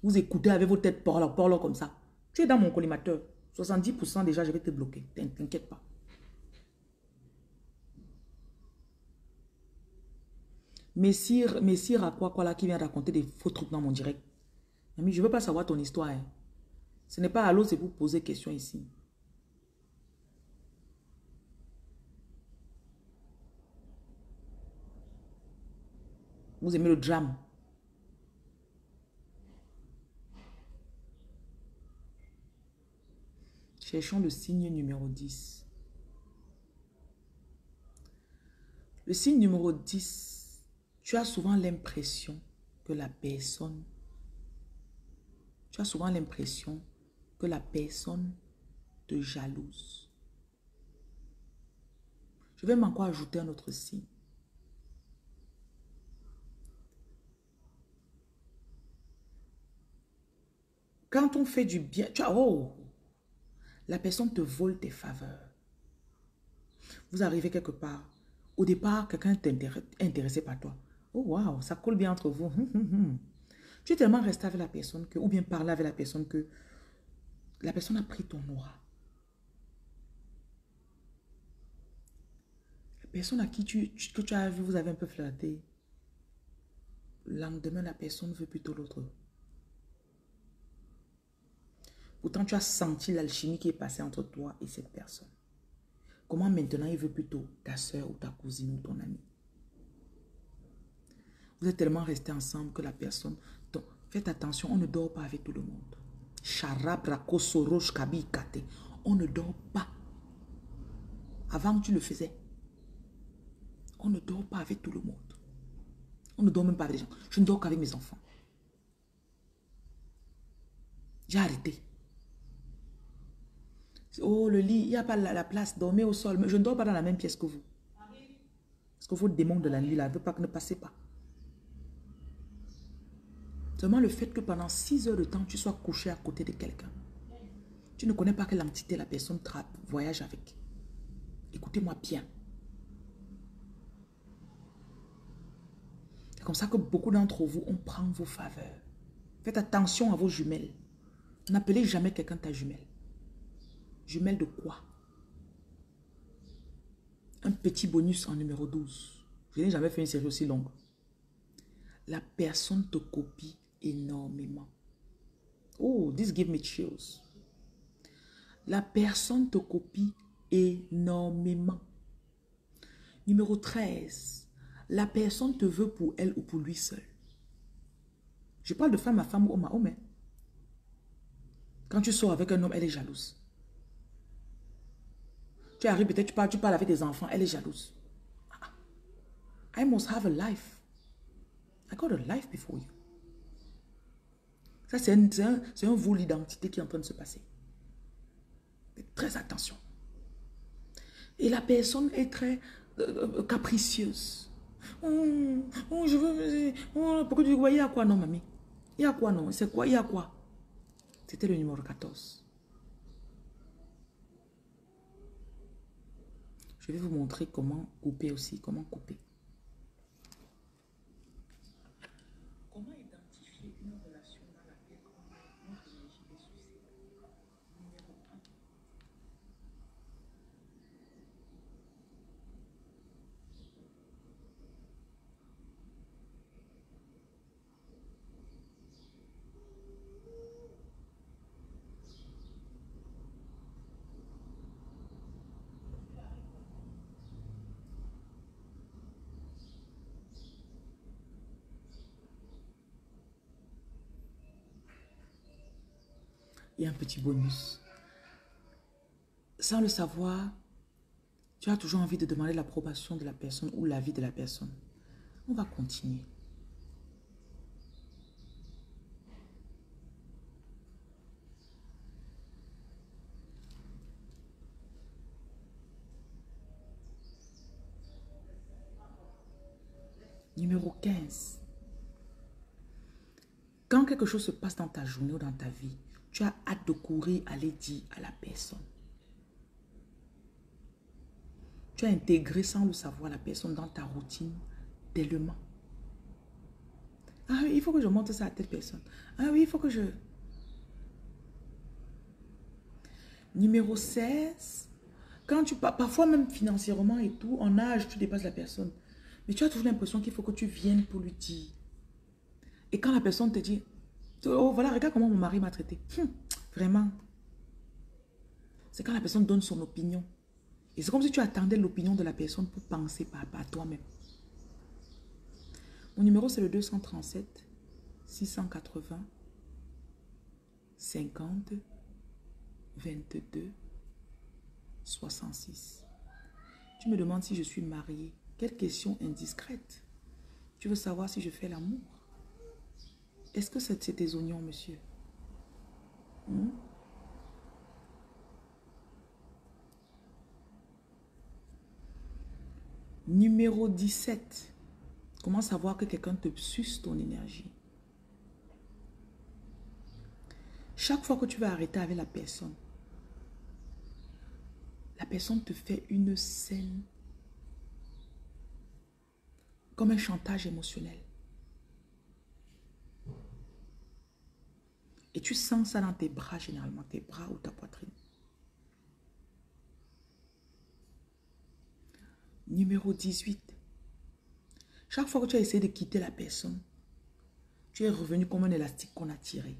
Vous écoutez avec vos têtes par là comme ça. Tu es dans mon collimateur. 70% déjà, je vais te bloquer. T'inquiète pas. Messire à quoi là qui vient raconter des faux trucs dans mon direct. Ami, je ne veux pas savoir ton histoire. Hein. Ce n'est pas allô, c'est pour poser question ici. Vous aimez le drame. Cherchons le signe numéro 10. Le signe numéro 10, tu as souvent l'impression que la personne... Tu as souvent l'impression que la personne te jalouse. Je vais encore ajouter un autre signe. Quand on fait du bien, la personne te vole tes faveurs. Vous arrivez quelque part. Au départ, quelqu'un est intéressé par toi. Oh, waouh, ça colle bien entre vous. Tu es tellement resté avec la personne ou bien parlé avec la personne que la personne a pris ton aura. La personne à qui que tu as vu, vous avez un peu flirté. Le lendemain, la personne veut plutôt l'autre. Pourtant, tu as senti l'alchimie qui est passée entre toi et cette personne. Comment maintenant il veut plutôt ta soeur ou ta cousine ou ton ami? Vous êtes tellement restés ensemble que la personne... Donc, faites attention, on ne dort pas avec tout le monde. On ne dort pas. Avant, tu le faisais. On ne dort pas avec tout le monde. On ne dort même pas avec les gens. Je ne dors qu'avec mes enfants. J'ai arrêté. Oh, le lit, il n'y a pas la place, dormez au sol. Mais je ne dors pas dans la même pièce que vous. Parce que vos démons de la nuit, là, ne veut pas que ne passez pas. Seulement le fait que pendant 6 heures de temps, tu sois couché à côté de quelqu'un. Tu ne connais pas quelle entité la personne voyage avec. Écoutez-moi bien. C'est comme ça que beaucoup d'entre vous, on prend vos faveurs. Faites attention à vos jumelles. N'appelez jamais quelqu'un ta jumelle. Jumelle de quoi? Un petit bonus en numéro 12. Je n'ai jamais fait une série aussi longue. La personne te copie énormément. Oh, this give me chills. La personne te copie énormément. Numéro 13. La personne te veut pour elle ou pour lui seul. Je parle de femme à femme ou homme à homme. Quand tu sors avec un homme, elle est jalouse. Tu arrives, peut-être tu parles avec des enfants, elle est jalouse. I must have a life. I got a life before you. Ça, c'est un vol d'identité qui est en train de se passer. Faites très attention. Et la personne est très capricieuse. Je veux... pourquoi tu dis, il y a quoi non, mamie? Il y a quoi non? C'est quoi? Il y a quoi? C'était le numéro 14. Je vais vous montrer comment couper aussi. Comment couper. Comment identifier une relation dans laquelle notre énergie est suscitée? Numéro 1. Et un petit bonus. Sans le savoir, tu as toujours envie de demander l'approbation de la personne ou l'avis de la personne. On va continuer. Numéro 15. Quand quelque chose se passe dans ta journée ou dans ta vie, tu as hâte de courir, aller dire à la personne. Tu as intégré sans le savoir la personne dans ta routine tellement. Ah oui, il faut que je montre ça à telle personne. Ah oui, il faut que je... Numéro 16. Quand tu parfois même financièrement et tout, en âge, tu dépasses la personne. Mais tu as toujours l'impression qu'il faut que tu viennes pour lui dire. Et quand la personne te dit, oh voilà, regarde comment mon mari m'a traité. Vraiment. C'est quand la personne donne son opinion. Et c'est comme si tu attendais l'opinion de la personne pour penser par toi-même. Mon numéro, c'est le 237 680 50 22 66. Tu me demandes si je suis mariée. Quelle question indiscrète. Tu veux savoir si je fais l'amour? Est-ce que c'est tes oignons, monsieur? Numéro 17. Comment savoir que quelqu'un te suce ton énergie? Chaque fois que tu vas arrêter avec la personne te fait une scène comme un chantage émotionnel. Et tu sens ça dans tes bras, généralement, tes bras ou ta poitrine. Numéro 18. Chaque fois que tu as essayé de quitter la personne, tu es revenu comme un élastique qu'on a tiré.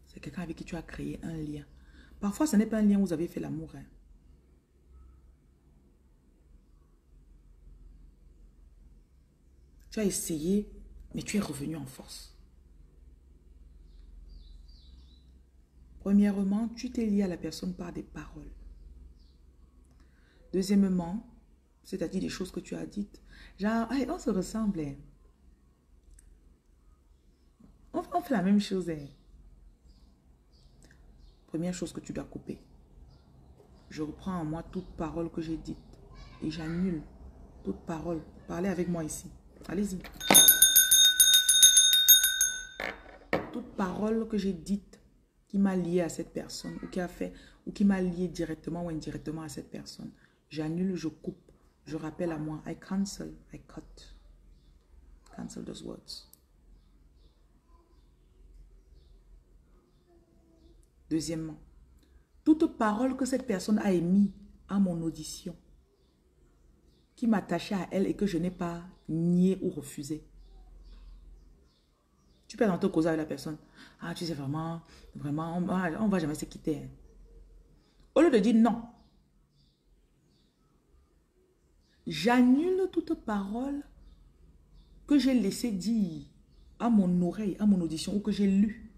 C'est quelqu'un avec qui tu as créé un lien. Parfois, ce n'est pas un lien où vous avez fait l'amour. Hein. Tu as essayé, mais tu es revenu en force. Premièrement, tu t'es lié à la personne par des paroles. Deuxièmement, c'est-à-dire des choses que tu as dites. Genre, hey, on se ressemble. Hein. On fait la même chose. Hein. Première chose que tu dois couper. Je reprends en moi toute parole que j'ai dite. Et j'annule toute parole. Parlez avec moi ici. Allez-y. Toute parole que j'ai dite qui m'a lié à cette personne ou qui m'a lié directement ou indirectement à cette personne. J'annule, je coupe. Je rappelle à moi. I cancel, I cut. Cancel those words. Deuxièmement, toute parole que cette personne a émise à mon audition, qui m'attachait à elle et que je n'ai pas nié ou refusé. Tu peux entrer causer avec la personne. Ah, tu sais vraiment, vraiment, on va jamais se quitter. Hein. Au lieu de dire non, j'annule toute parole que j'ai laissé dire à mon oreille, à mon audition, ou que j'ai lu,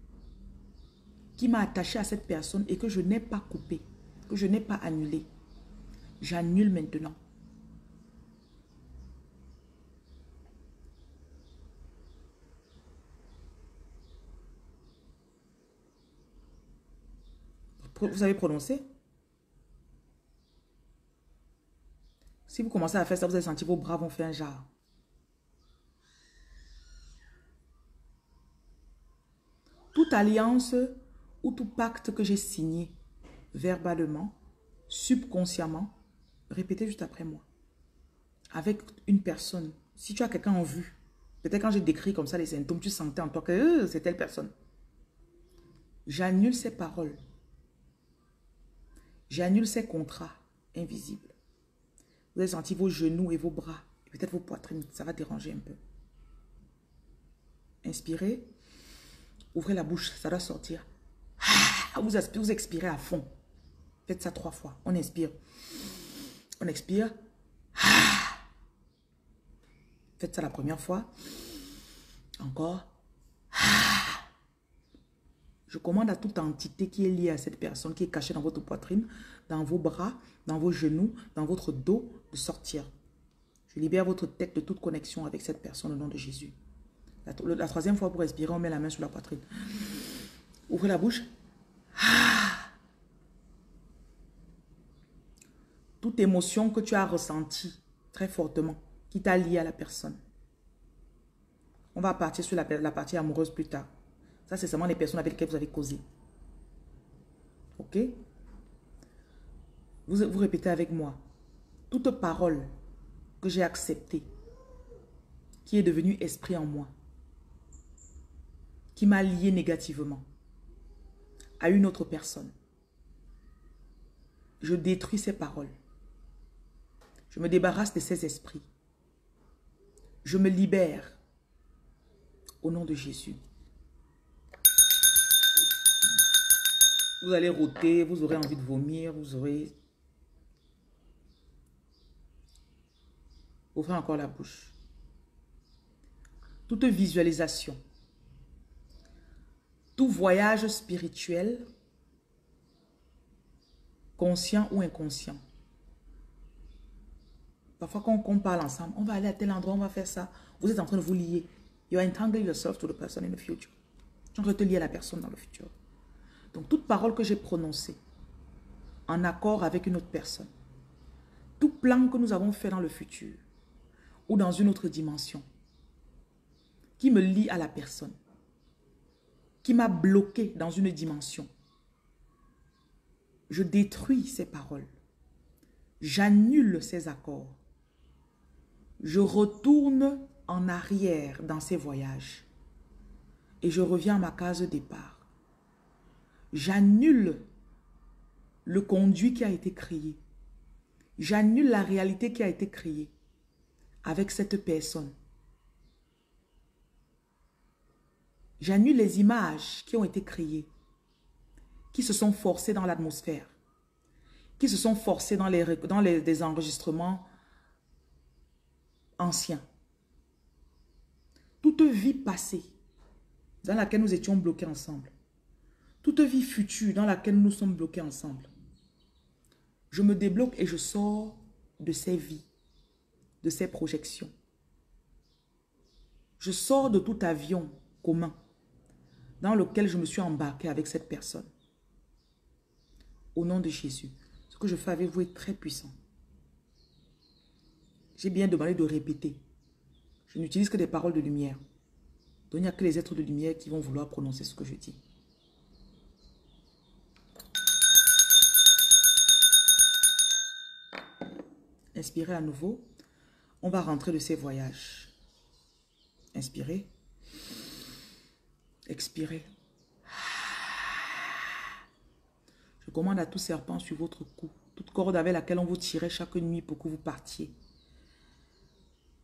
qui m'a attaché à cette personne et que je n'ai pas coupé, que je n'ai pas annulé. J'annule maintenant. Vous avez prononcé? Si vous commencez à faire ça, vous allez sentir vos bras vont faire un genre. Toute alliance ou tout pacte que j'ai signé verbalement, subconsciemment, répétez juste après moi. Avec une personne. Si tu as quelqu'un en vue, peut-être quand j'ai décrit comme ça les symptômes, tu sentais en toi que c'est telle personne. J'annule ces paroles. J'annule ces contrats invisibles. Vous allez sentir vos genoux et vos bras, et peut-être vos poitrines, ça va déranger un peu. Inspirez. Ouvrez la bouche, ça doit sortir. Vous expirez à fond. Faites ça 3 fois. On inspire. On expire. Faites ça la première fois. Encore. Je commande à toute entité qui est liée à cette personne, qui est cachée dans votre poitrine, dans vos bras, dans vos genoux, dans votre dos, de sortir. Je libère votre tête de toute connexion avec cette personne au nom de Jésus. La 3e fois pour respirer, on met la main sur la poitrine. Ouvrez la bouche. Toute émotion que tu as ressentie très fortement, qui t'a lié à la personne. On va partir sur la partie amoureuse plus tard. Ça, c'est seulement les personnes avec lesquelles vous avez causé. Ok? Vous répétez avec moi. Toute parole que j'ai acceptée, qui est devenue esprit en moi, qui m'a lié négativement à une autre personne. Je détruis ces paroles. Je me débarrasse de ces esprits. Je me libère au nom de Jésus. Vous allez rôter, vous aurez envie de vomir, vous aurez... Ouvrez encore la bouche. Toute visualisation, tout voyage spirituel, conscient ou inconscient. Parfois, quand on parle ensemble, on va aller à tel endroit, on va faire ça. Vous êtes en train de vous lier. You entangle yourself to the person in the future. Tu es en train de te lier à la personne dans le futur. Donc, toute parole que j'ai prononcée en accord avec une autre personne, tout plan que nous avons fait dans le futur ou dans une autre dimension, qui me lie à la personne, qui m'a bloqué dans une dimension, je détruis ces paroles. J'annule ces accords. Je retourne en arrière dans ces voyages. Et je reviens à ma case de départ. J'annule le conduit qui a été créé. J'annule la réalité qui a été créée avec cette personne. J'annule les images qui ont été créées, qui se sont forcées dans l'atmosphère, qui se sont forcées dans des enregistrements anciens. Toute vie passée dans laquelle nous étions bloqués ensemble, toute vie future dans laquelle nous sommes bloqués ensemble, je me débloque et je sors de ces vies, de ces projections. Je sors de tout avion commun dans lequel je me suis embarqué avec cette personne. Au nom de Jésus, ce que je fais avec vous est très puissant. J'ai bien demandé de répéter. Je n'utilise que des paroles de lumière. Donc il n'y a que les êtres de lumière qui vont vouloir prononcer ce que je dis. Inspirez à nouveau. On va rentrer de ces voyages. Inspirez. Expirez. Je commande à tout serpent sur votre cou, toute corde avec laquelle on vous tirait chaque nuit pour que vous partiez.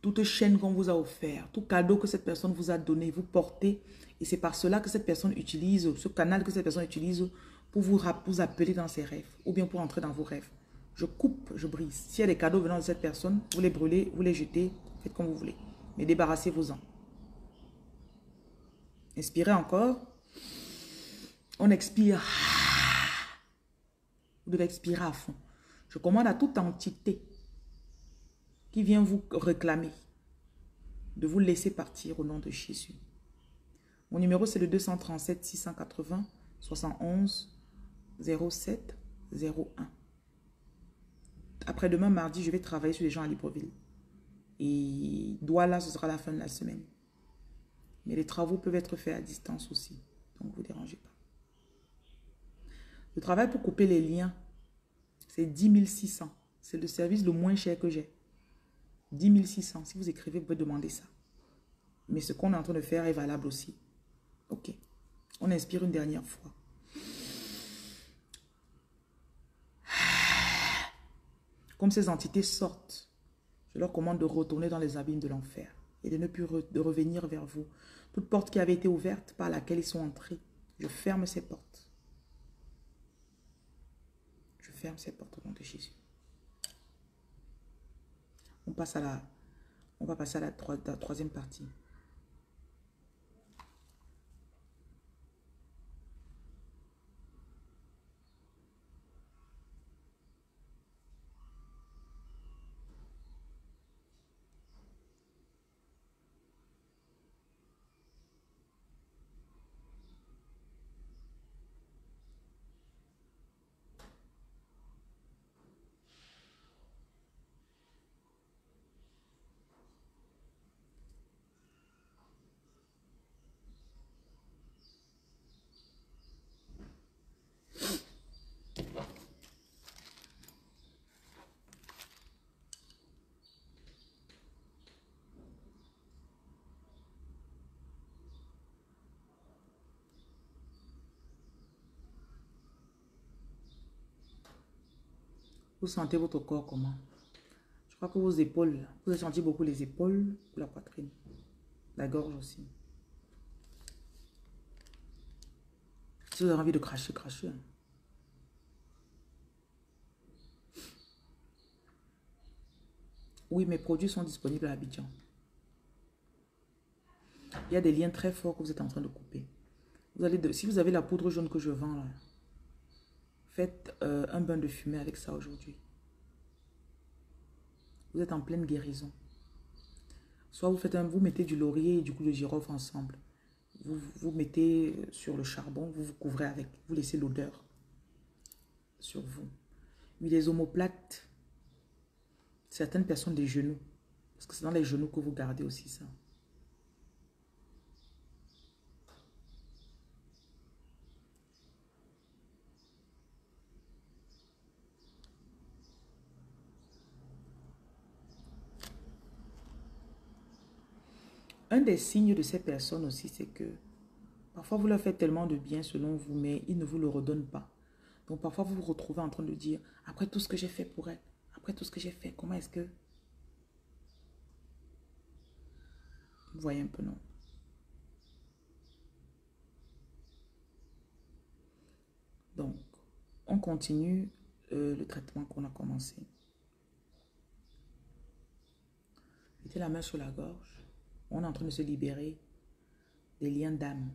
toute chaîne qu'on vous a offert, tout cadeau que cette personne vous a donné, vous portez. Et c'est par cela que cette personne utilise, ce canal que cette personne utilise pour vous appeler dans ses rêves ou bien pour entrer dans vos rêves. Je coupe, je brise. S'il y a des cadeaux venant de cette personne, vous les brûlez, vous les jetez, faites comme vous voulez. Mais débarrassez-vous-en. Inspirez encore. On expire. Vous devez expirer à fond. Je commande à toute entité qui vient vous réclamer de vous laisser partir au nom de Jésus. Mon numéro, c'est le 237 680 71 07 01. Après-demain, mardi, je vais travailler sur les gens à Libreville. Et Douala, ce sera la fin de la semaine. Mais les travaux peuvent être faits à distance aussi. Donc, ne vous dérangez pas. Le travail pour couper les liens, c'est 10 600. C'est le service le moins cher que j'ai. 10 600. Si vous écrivez, vous pouvez demander ça. Mais ce qu'on est en train de faire est valable aussi. Ok. On inspire une dernière fois. Comme ces entités sortent, je leur commande de retourner dans les abîmes de l'enfer et de ne plus revenir vers vous. Toute porte qui avait été ouverte par laquelle ils sont entrés, je ferme ces portes. Je ferme ces portes au nom de Jésus. On va passer à la troisième partie. Vous sentez votre corps comment? Je crois que vos épaules, vous avez senti beaucoup les épaules ou la poitrine. La gorge aussi. Si vous avez envie de cracher, crachez. Oui, mes produits sont disponibles à Abidjan. Il y a des liens très forts que vous êtes en train de couper. Si vous avez la poudre jaune que je vends, là, faites un bain de fumée avec ça aujourd'hui. Vous êtes en pleine guérison. Soit vous mettez du laurier et du clou de girofle ensemble. Vous mettez sur le charbon, vous vous couvrez avec. Vous laissez l'odeur sur vous. Oui, les omoplates, certaines personnes des genoux. Parce que c'est dans les genoux que vous gardez aussi ça. Un des signes de ces personnes aussi, c'est que parfois vous leur faites tellement de bien selon vous, mais ils ne vous le redonnent pas. Donc parfois vous vous retrouvez en train de dire, après tout ce que j'ai fait pour elle, après tout ce que j'ai fait, comment est-ce que... Vous voyez un peu, non? Donc, on continue le traitement qu'on a commencé. Mettez la main sur la gorge. On est en train de se libérer des liens d'âme,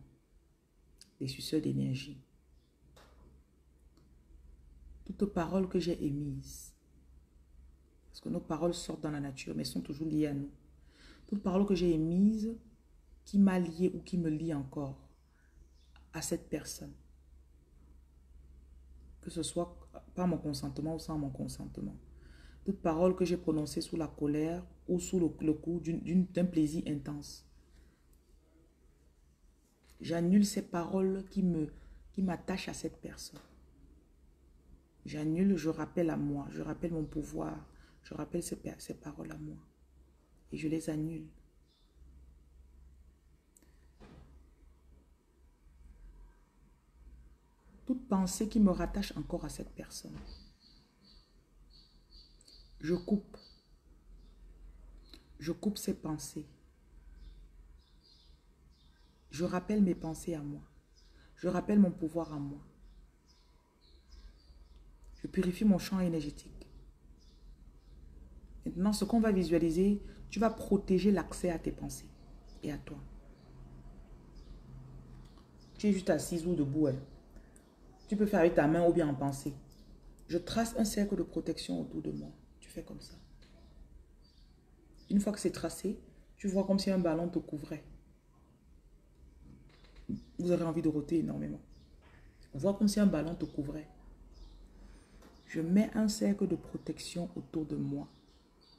des suceurs d'énergie. Toutes paroles que j'ai émises, parce que nos paroles sortent dans la nature, mais sont toujours liées à nous. Toute parole que j'ai émise, qui m'a lié ou qui me lie encore à cette personne, que ce soit par mon consentement ou sans mon consentement. Toute parole que j'ai prononcée sous la colère ou sous le coup d'un plaisir intense. J'annule ces paroles qui m'attachent à cette personne. J'annule, je rappelle à moi, je rappelle mon pouvoir, je rappelle ces paroles à moi. Et je les annule. Toute pensée qui me rattache encore à cette personne. Je coupe. Je coupe ces pensées. Je rappelle mes pensées à moi. Je rappelle mon pouvoir à moi. Je purifie mon champ énergétique. Maintenant, ce qu'on va visualiser, tu vas protéger l'accès à tes pensées et à toi. Tu es juste assise ou debout. Tu peux faire avec ta main ou bien en pensée. Je trace un cercle de protection autour de moi. Tu fais comme ça. Une fois que c'est tracé, tu vois comme si un ballon te couvrait. Vous aurez envie de rôter énormément. On voit comme si un ballon te couvrait. Je mets un cercle de protection autour de moi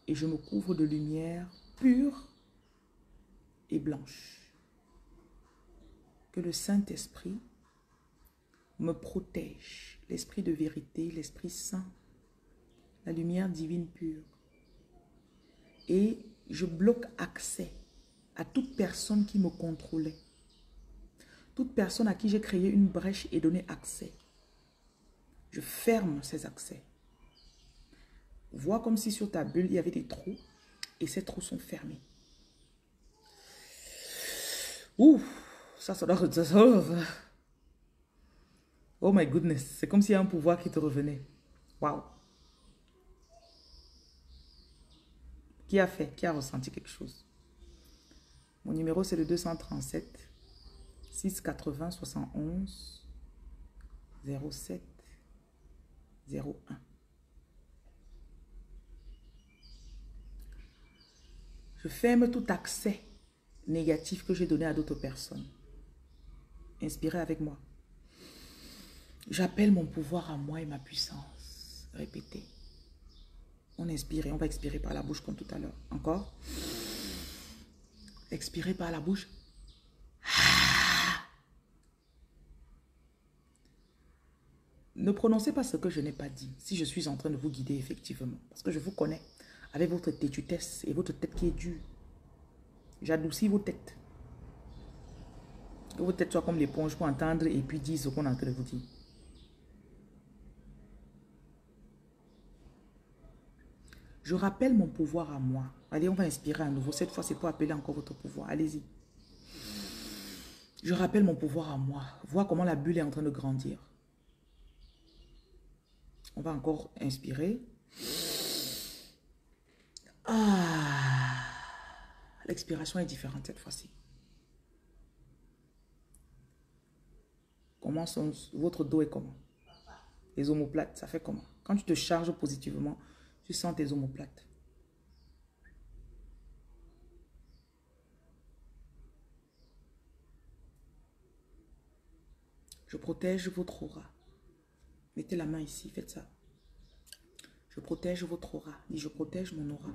et je me couvre de lumière pure et blanche. Que le Saint-Esprit me protège, l'Esprit de vérité, l'Esprit Saint, la lumière divine pure. Et je bloque accès à toute personne qui me contrôlait. Toute personne à qui j'ai créé une brèche et donné accès. Je ferme ces accès. Vois comme si sur ta bulle, il y avait des trous et ces trous sont fermés. Ouh, ça doit... Oh my goodness, c'est comme s'il y a un pouvoir qui te revenait. Waouh. Qui a fait? Qui a ressenti quelque chose? Mon numéro, c'est le 237 680 71 07 01. Je ferme tout accès négatif que j'ai donné à d'autres personnes. Inspirez avec moi. J'appelle mon pouvoir à moi et ma puissance. Répétez. On inspire et on va expirer par la bouche comme tout à l'heure. Encore. Expirez par la bouche. Ne prononcez pas ce que je n'ai pas dit, si je suis en train de vous guider effectivement. Parce que je vous connais avec votre têtutesse et votre tête qui est dure. J'adoucis vos têtes. Que vos têtes soient comme l'éponge pour entendre et puis dire ce qu'on est en train de vous dire. Je rappelle mon pouvoir à moi. Allez, on va inspirer à nouveau. Cette fois, c'est pour appeler encore votre pouvoir. Allez-y. Je rappelle mon pouvoir à moi. Vois comment la bulle est en train de grandir. On va encore inspirer. Ah, l'expiration est différente cette fois-ci. Comment sont votre dos est comment? Les omoplates, ça fait comment? Quand tu te charges positivement, tu sens tes omoplates. Je protège votre aura. Mettez la main ici, faites ça. Je protège votre aura. Dis, je protège mon aura.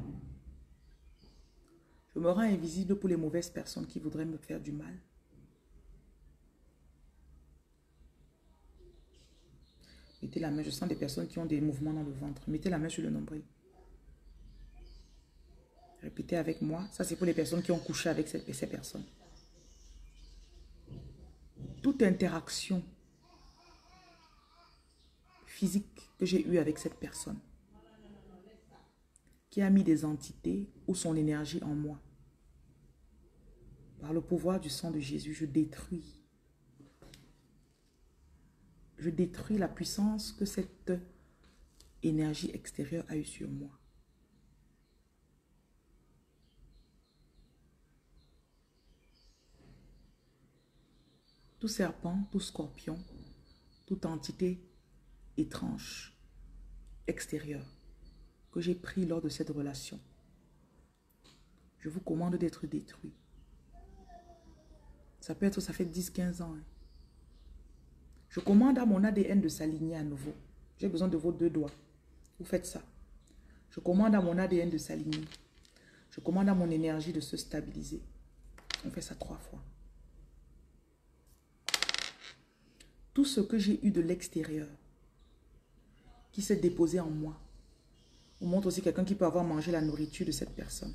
Je me rends invisible pour les mauvaises personnes qui voudraient me faire du mal. Mettez la main, je sens des personnes qui ont des mouvements dans le ventre. Mettez la main sur le nombril. Répétez avec moi. Ça, c'est pour les personnes qui ont couché avec ces personnes. Toute interaction physique que j'ai eue avec cette personne, qui a mis des entités ou son énergie en moi, par le pouvoir du sang de Jésus, je détruis. Je détruis la puissance que cette énergie extérieure a eue sur moi. Tout serpent, tout scorpion, toute entité étrange, extérieure, que j'ai pris lors de cette relation, je vous commande d'être détruit. Ça peut être, ça fait 10-15 ans. Je commande à mon ADN de s'aligner à nouveau. J'ai besoin de vos 2 doigts. Vous faites ça. Je commande à mon ADN de s'aligner. Je commande à mon énergie de se stabiliser. On fait ça 3 fois. Tout ce que j'ai eu de l'extérieur, qui s'est déposé en moi, vous montre aussi quelqu'un qui peut avoir mangé la nourriture de cette personne.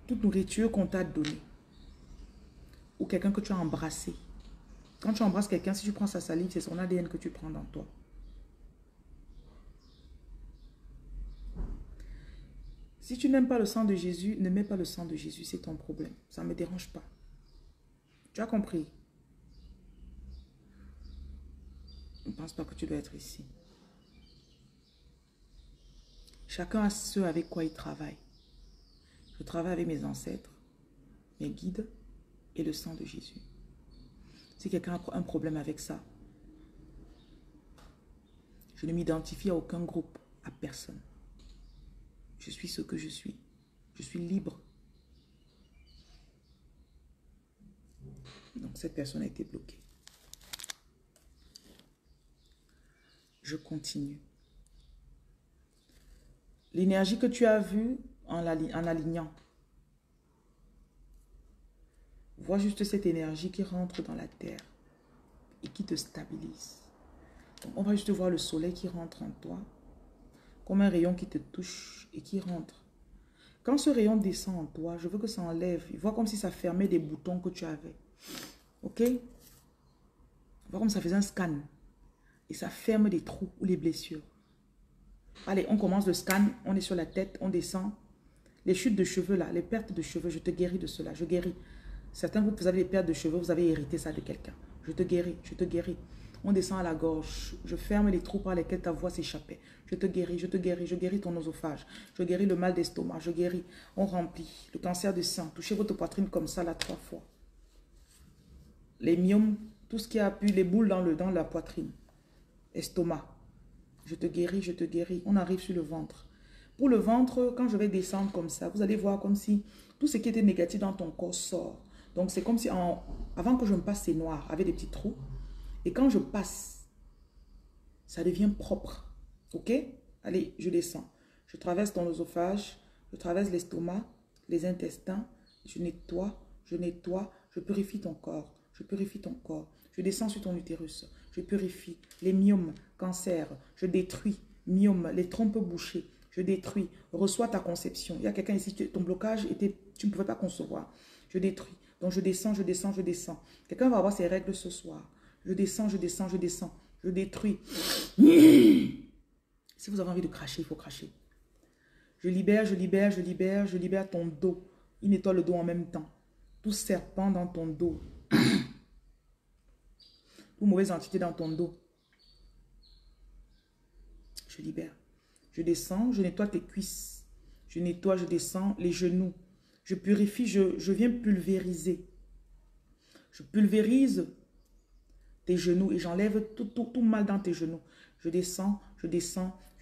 Toute nourriture qu'on t'a donnée, ou quelqu'un que tu as embrassé. Quand tu embrasses quelqu'un, si tu prends sa salive, c'est son ADN que tu prends dans toi. Si tu n'aimes pas le sang de Jésus, ne mets pas le sang de Jésus, c'est ton problème. Ça ne me dérange pas. Tu as compris? Je ne pense pas que tu dois être ici. Chacun a ce avec quoi il travaille. Je travaille avec mes ancêtres, mes guides et le sang de Jésus. Si quelqu'un a un problème avec ça, je ne m'identifie à aucun groupe, à personne. Je suis ce que je suis. Je suis libre. Donc cette personne a été bloquée. Je continue. L'énergie que tu as vue en alignant. Vois juste cette énergie qui rentre dans la terre et qui te stabilise. Donc on va juste voir le soleil qui rentre en toi, comme un rayon qui te touche et qui rentre. Quand ce rayon descend en toi, je veux que ça enlève. Vois comme si ça fermait des boutons que tu avais. Ok? Vois comme ça faisait un scan. Et ça ferme des trous ou les blessures. Allez, on commence le scan. On est sur la tête, on descend. Les chutes de cheveux là, les pertes de cheveux, je te guéris de cela. Je guéris. Certains groupes, vous avez des pertes de cheveux, vous avez hérité ça de quelqu'un. Je te guéris, je te guéris. On descend à la gorge. Je ferme les trous par lesquels ta voix s'échappait. Je te guéris, je te guéris. Je guéris ton oesophage. Je guéris le mal d'estomac. Je guéris. On remplit. Le cancer de sein. Touchez votre poitrine comme ça là 3 fois. Les myomes, tout ce qui a pu, les boules dans la poitrine. Estomac. Je te guéris, je te guéris. On arrive sur le ventre. Pour le ventre, quand je vais descendre comme ça, vous allez voir comme si tout ce qui était négatif dans ton corps sort. Donc c'est comme si avant que je me passe, c'est noir, avec des petits trous. Et quand je passe, ça devient propre. Ok? Allez, je descends. Je traverse ton oesophage, je traverse l'estomac, les intestins. Je nettoie, je purifie ton corps. Je purifie ton corps. Je descends sur ton utérus. Je purifie les myomes, cancer. Je détruis myomes, les trompes bouchées. Je détruis. Reçois ta conception. Il y a quelqu'un ici, ton blocage était, tu ne pouvais pas concevoir. Je détruis. Donc je descends, je descends, je descends. Quelqu'un va avoir ses règles ce soir. Je descends, je descends, je descends. Je détruis. Si vous avez envie de cracher, il faut cracher. Je libère, je libère, je libère, je libère ton dos. Il nettoie le dos en même temps. Tout serpent dans ton dos. Toute mauvaise entité dans ton dos. Je libère. Je descends, je nettoie tes cuisses. Je nettoie, je descends les genoux. Je purifie, je viens pulvériser. Je pulvérise tes genoux et j'enlève tout mal dans tes genoux. Je descends, je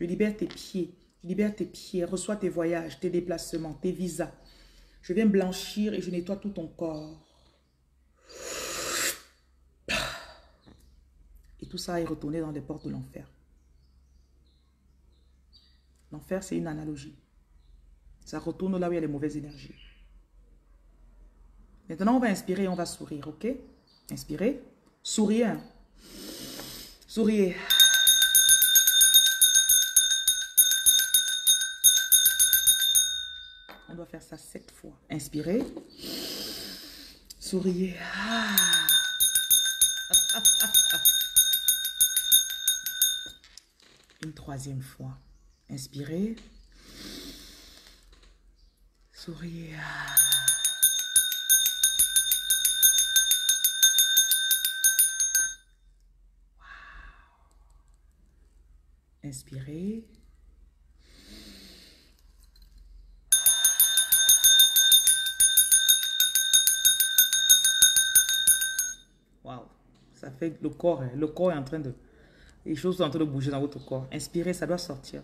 libère tes pieds. Je libère tes pieds, reçois tes voyages, tes déplacements, tes visas. Je viens blanchir et je nettoie tout ton corps. Et tout ça est retourné dans les portes de l'enfer. L'enfer, c'est une analogie. Ça retourne là où il y a les mauvaises énergies. Maintenant, on va inspirer et on va sourire, ok? Inspirez. Souriez. Souriez. On doit faire ça 7 fois. Inspirez. Souriez. Une 3e fois. Inspirez. Souriez. Inspirez. Waouh, ça fait le corps est en train de... Les choses sont en train de bouger dans votre corps. Inspirez, ça doit sortir.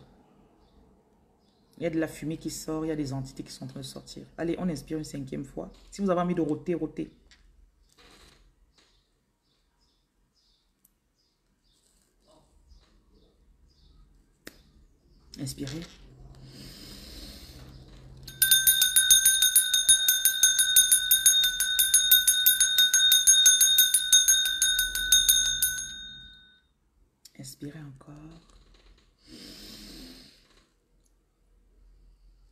Il y a de la fumée qui sort, il y a des entités qui sont en train de sortir. Allez, on inspire une 5e fois. Si vous avez envie de rôter, rôtez. Inspirez. Inspirez encore.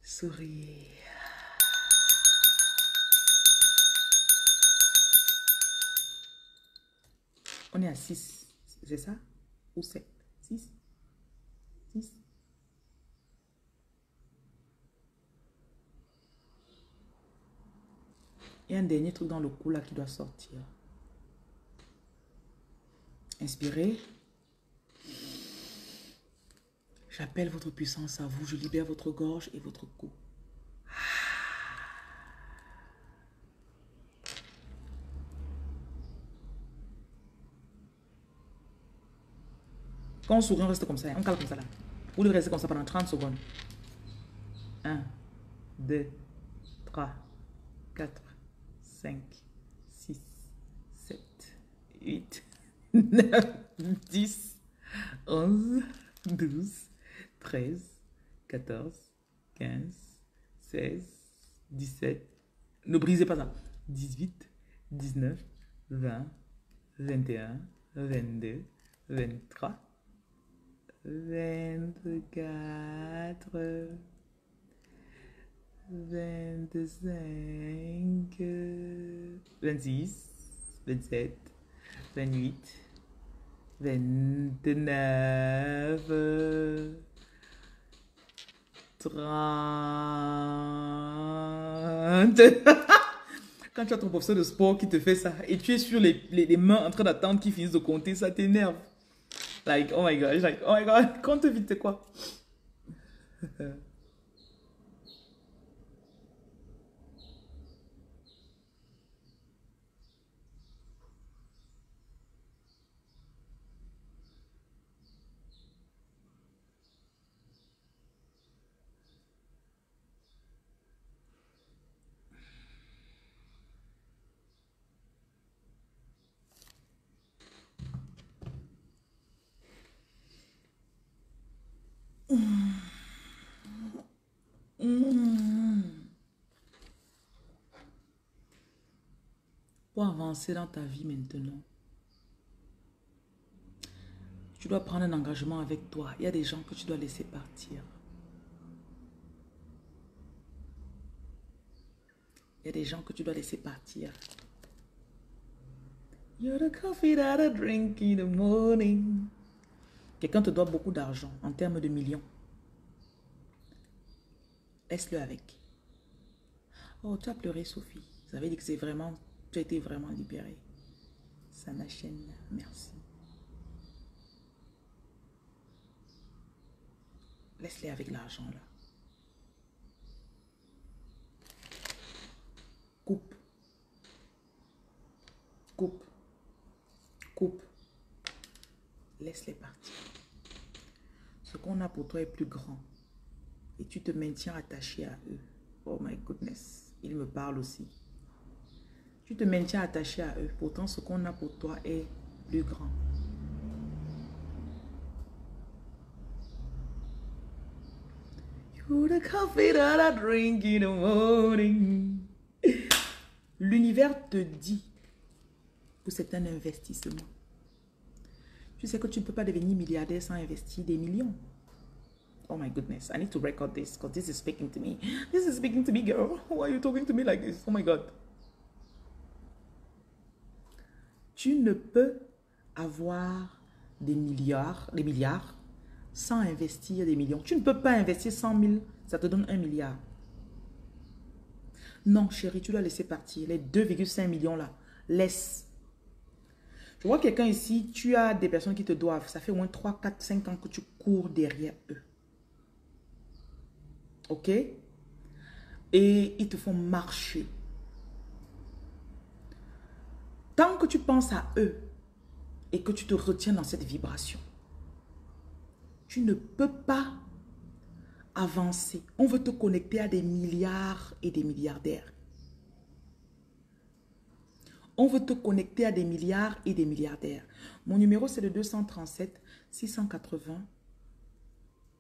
Souriez. On est à 6. C'est ça? Ou 7? 6? 6? Il y a un dernier truc dans le cou là qui doit sortir. Inspirez. J'appelle votre puissance à vous. Je libère votre gorge et votre cou. Quand on sourit, on reste comme ça. On cale comme ça là. Vous devez rester comme ça pendant 30 secondes. 1, 2, 3, 4, 5, 6, 7, 8, 9, 10, 11, 12, 13, 14, 15, 16, 17. Ne brisez pas ça. 18, 19, 20, 21, 22, 23, 24, 25, 26, 27, 28, 29, 30. Quand tu as ton professeur de sport qui te fait ça et tu es sur les mains en train d'attendre qu'ils finissent de compter, ça t'énerve. Like, oh my god, like, oh my god, compte vite, c'est quoi? Pour avancer dans ta vie maintenant, tu dois prendre un engagement avec toi. Il y a des gens que tu dois laisser partir. Il y a des gens que tu dois laisser partir. You're the coffee that I drink in the morning. Quelqu'un te doit beaucoup d'argent en termes de millions. Laisse-le avec. Oh, tu as pleuré, Sophie. Ça veut dire que c'est vraiment, tu as été vraiment libérée. Ça ma chaîne, merci. Laisse-les avec l'argent là. Coupe. Coupe. Coupe. Laisse-les partir. Ce qu'on a pour toi est plus grand. Et tu te maintiens attaché à eux. Oh my goodness. Ils me parlent aussi. Tu te maintiens attaché à eux. Pourtant, ce qu'on a pour toi est plus grand. You're the coffee that I drink in the morning. L'univers te dit que c'est un investissement. Tu sais que tu ne peux pas devenir milliardaire sans investir des millions. Oh my goodness, I need to record this because this is speaking to me. This is speaking to me, girl. Why are you talking to me like this? Oh my God. Tu ne peux avoir des milliards sans investir des millions. Tu ne peux pas investir 100 000, ça te donne 1 milliard. Non, chérie, tu dois laisser partir. Les 2,5 millions là, laisse. Je vois quelqu'un ici, tu as des personnes qui te doivent. Ça fait au moins 3, 4, 5 ans que tu cours derrière eux. Ok? Et ils te font marcher. Tant que tu penses à eux et que tu te retiens dans cette vibration, tu ne peux pas avancer. On veut te connecter à des milliards et des milliardaires. On veut te connecter à des milliards et des milliardaires. Mon numéro, c'est le 237 680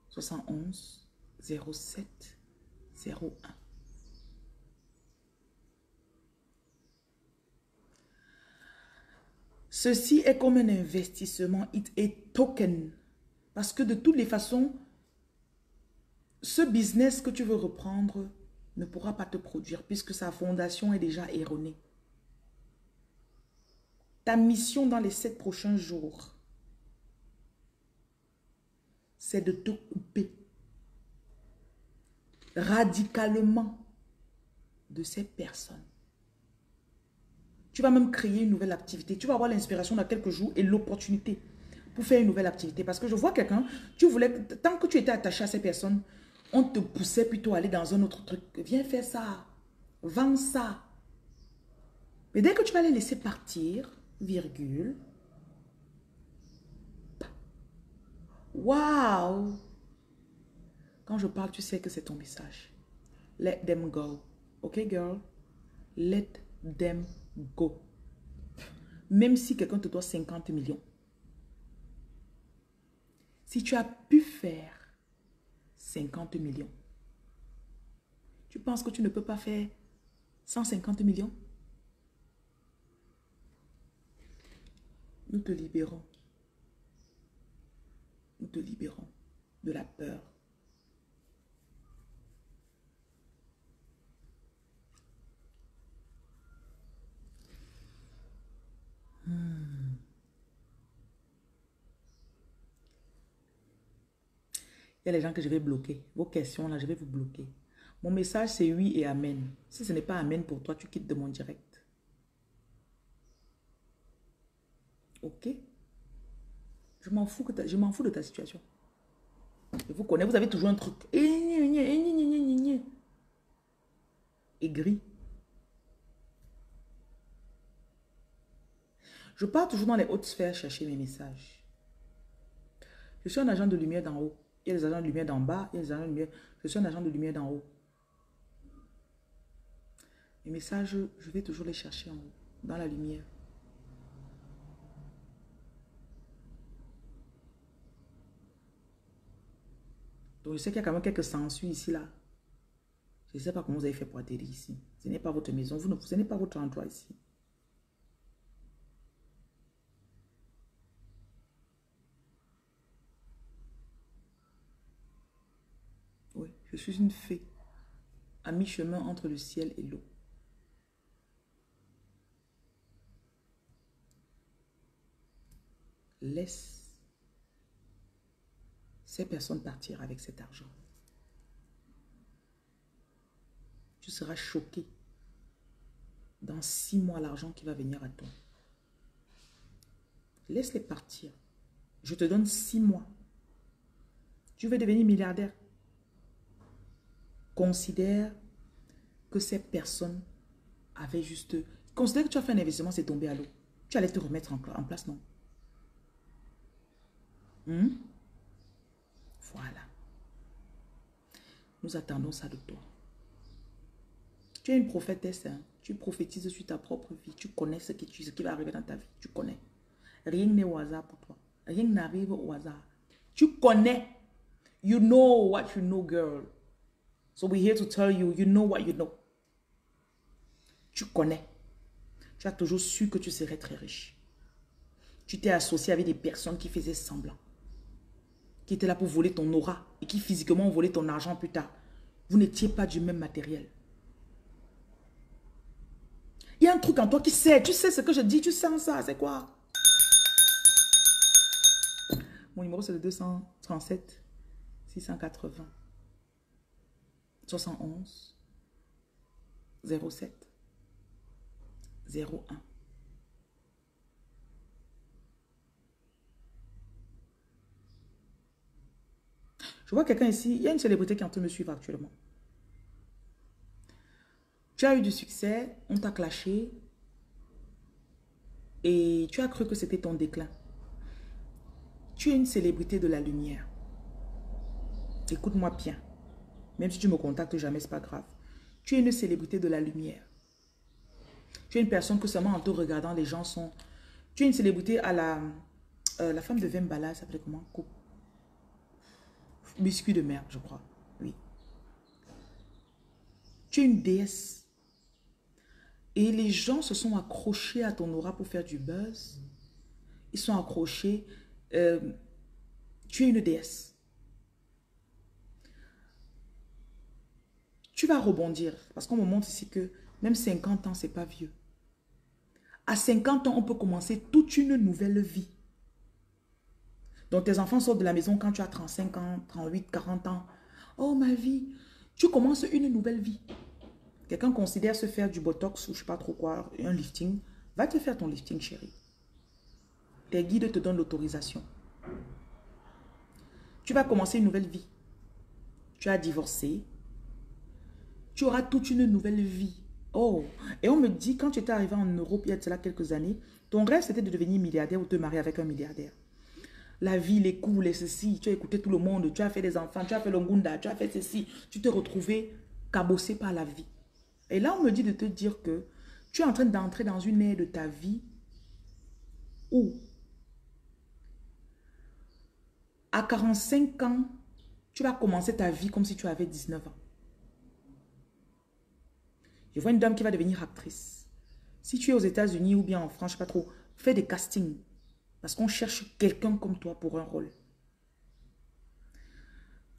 71 07 01. Ceci est comme un investissement, it est token. Parce que de toutes les façons, ce business que tu veux reprendre ne pourra pas te produire puisque sa fondation est déjà erronée. Ta mission dans les 7 prochains jours, c'est de te couper radicalement de ces personnes Tu vas même créer une nouvelle activité. Tu vas avoir l'inspiration dans quelques jours et l'opportunité pour faire une nouvelle activité. Parce que je vois quelqu'un, tu voulais, tant que tu étais attaché à ces personnes, on te poussait plutôt à aller dans un autre truc. Viens faire ça. Vends ça. Mais dès que tu vas les laisser partir, virgule, waouh! Quand je parle, tu sais que c'est ton message. Let them go. Ok, girl? Let them go. Même si quelqu'un te doit 50 millions. Si tu as pu faire 50 millions, tu penses que tu ne peux pas faire 150 millions? Nous te libérons. Nous te libérons de la peur. Il y a les gens que je vais bloquer. Vos questions là, je vais vous bloquer. Mon message c'est oui et amen. Si ce n'est pas amen pour toi, tu quittes de mon direct. Ok? Je m'en fous de ta situation. Je vous connais, vous avez toujours un truc. Aigri. Je pars toujours dans les hautes sphères chercher mes messages. Je suis un agent de lumière d'en haut. Il y a des agents de lumière d'en bas. Il y a des agents de lumière. Je suis un agent de lumière d'en haut. Mes messages, je vais toujours les chercher en haut, dans la lumière. Donc je sais qu'il y a quand même quelques sangsues ici, là. Je ne sais pas comment vous avez fait pour atterrir ici. Ce n'est pas votre maison, ce n'est pas votre endroit ici. Oui, je suis une fée, à mi-chemin entre le ciel et l'eau. Laisse ces personnes partir avec cet argent. Tu seras choqué. Dans 6 mois, l'argent qui va venir à toi. Laisse-les partir. Je te donne 6 mois. Tu veux devenir milliardaire. Considère que ces personnes avaient juste... Considère que tu as fait un investissement, c'est tombé à l'eau. Tu allais te remettre en place, non? Voilà. Nous attendons ça de toi. Tu es une prophétesse, hein? Tu prophétises sur ta propre vie. Tu connais ce qui va arriver dans ta vie. Tu connais. Rien n'est au hasard pour toi. Rien n'arrive au hasard. Tu connais. You know what you know, girl. So we're here to tell you, you know what you know. Tu connais. Tu as toujours su que tu serais très riche. Tu t'es associé avec des personnes qui faisaient semblant. Qui étaient là pour voler ton aura et qui physiquement ont volé ton argent plus tard. Vous n'étiez pas du même matériel. Il y a un truc en toi qui sait. Tu sais ce que je dis, tu sens ça. C'est quoi? Mon numéro c'est le 237 680 71 07 01. Je vois quelqu'un ici. Il y a une célébrité qui est en train de me suivre actuellement. Tu as eu du succès, on t'a clashé et tu as cru que c'était ton déclin. Tu es une célébrité de la lumière. Écoute-moi bien. Même si tu me contactes jamais, c'est pas grave. Tu es une célébrité de la lumière. Tu es une personne que seulement en te regardant, les gens sont... Tu es une célébrité à la femme de Vembala, ça s'appelait comment? Biscuit de mer, je crois. Oui. Tu es une déesse. Et les gens se sont accrochés à ton aura pour faire du buzz. Ils sont accrochés. Tu es une déesse. Tu vas rebondir. Parce qu'on me montre ici que même 50 ans, ce n'est pas vieux. À 50 ans, on peut commencer toute une nouvelle vie. Donc tes enfants sortent de la maison quand tu as 35 ans, 38, 40 ans. Oh ma vie, tu commences une nouvelle vie. Quelqu'un considère se faire du botox ou je ne sais pas trop quoi, un lifting, Va te faire ton lifting, chérie. Tes guides te donnent l'autorisation. Tu vas commencer une nouvelle vie. Tu as divorcé. Tu auras toute une nouvelle vie. Oh, et on me dit, quand tu étais arrivé en Europe il y a de cela quelques années, ton rêve c'était de devenir milliardaire ou de te marier avec un milliardaire. La vie, les coups, les ceci, tu as écouté tout le monde, tu as fait des enfants, tu as fait le ngunda, tu as fait ceci, tu t'es retrouvé cabossé par la vie. Et là, on me dit de te dire que tu es en train d'entrer dans une ère de ta vie où, à 45 ans, tu vas commencer ta vie comme si tu avais 19 ans. Je vois une dame qui va devenir actrice. Si tu es aux États-Unis ou bien en France, je ne sais pas trop, fais des castings. Parce qu'on cherche quelqu'un comme toi pour un rôle.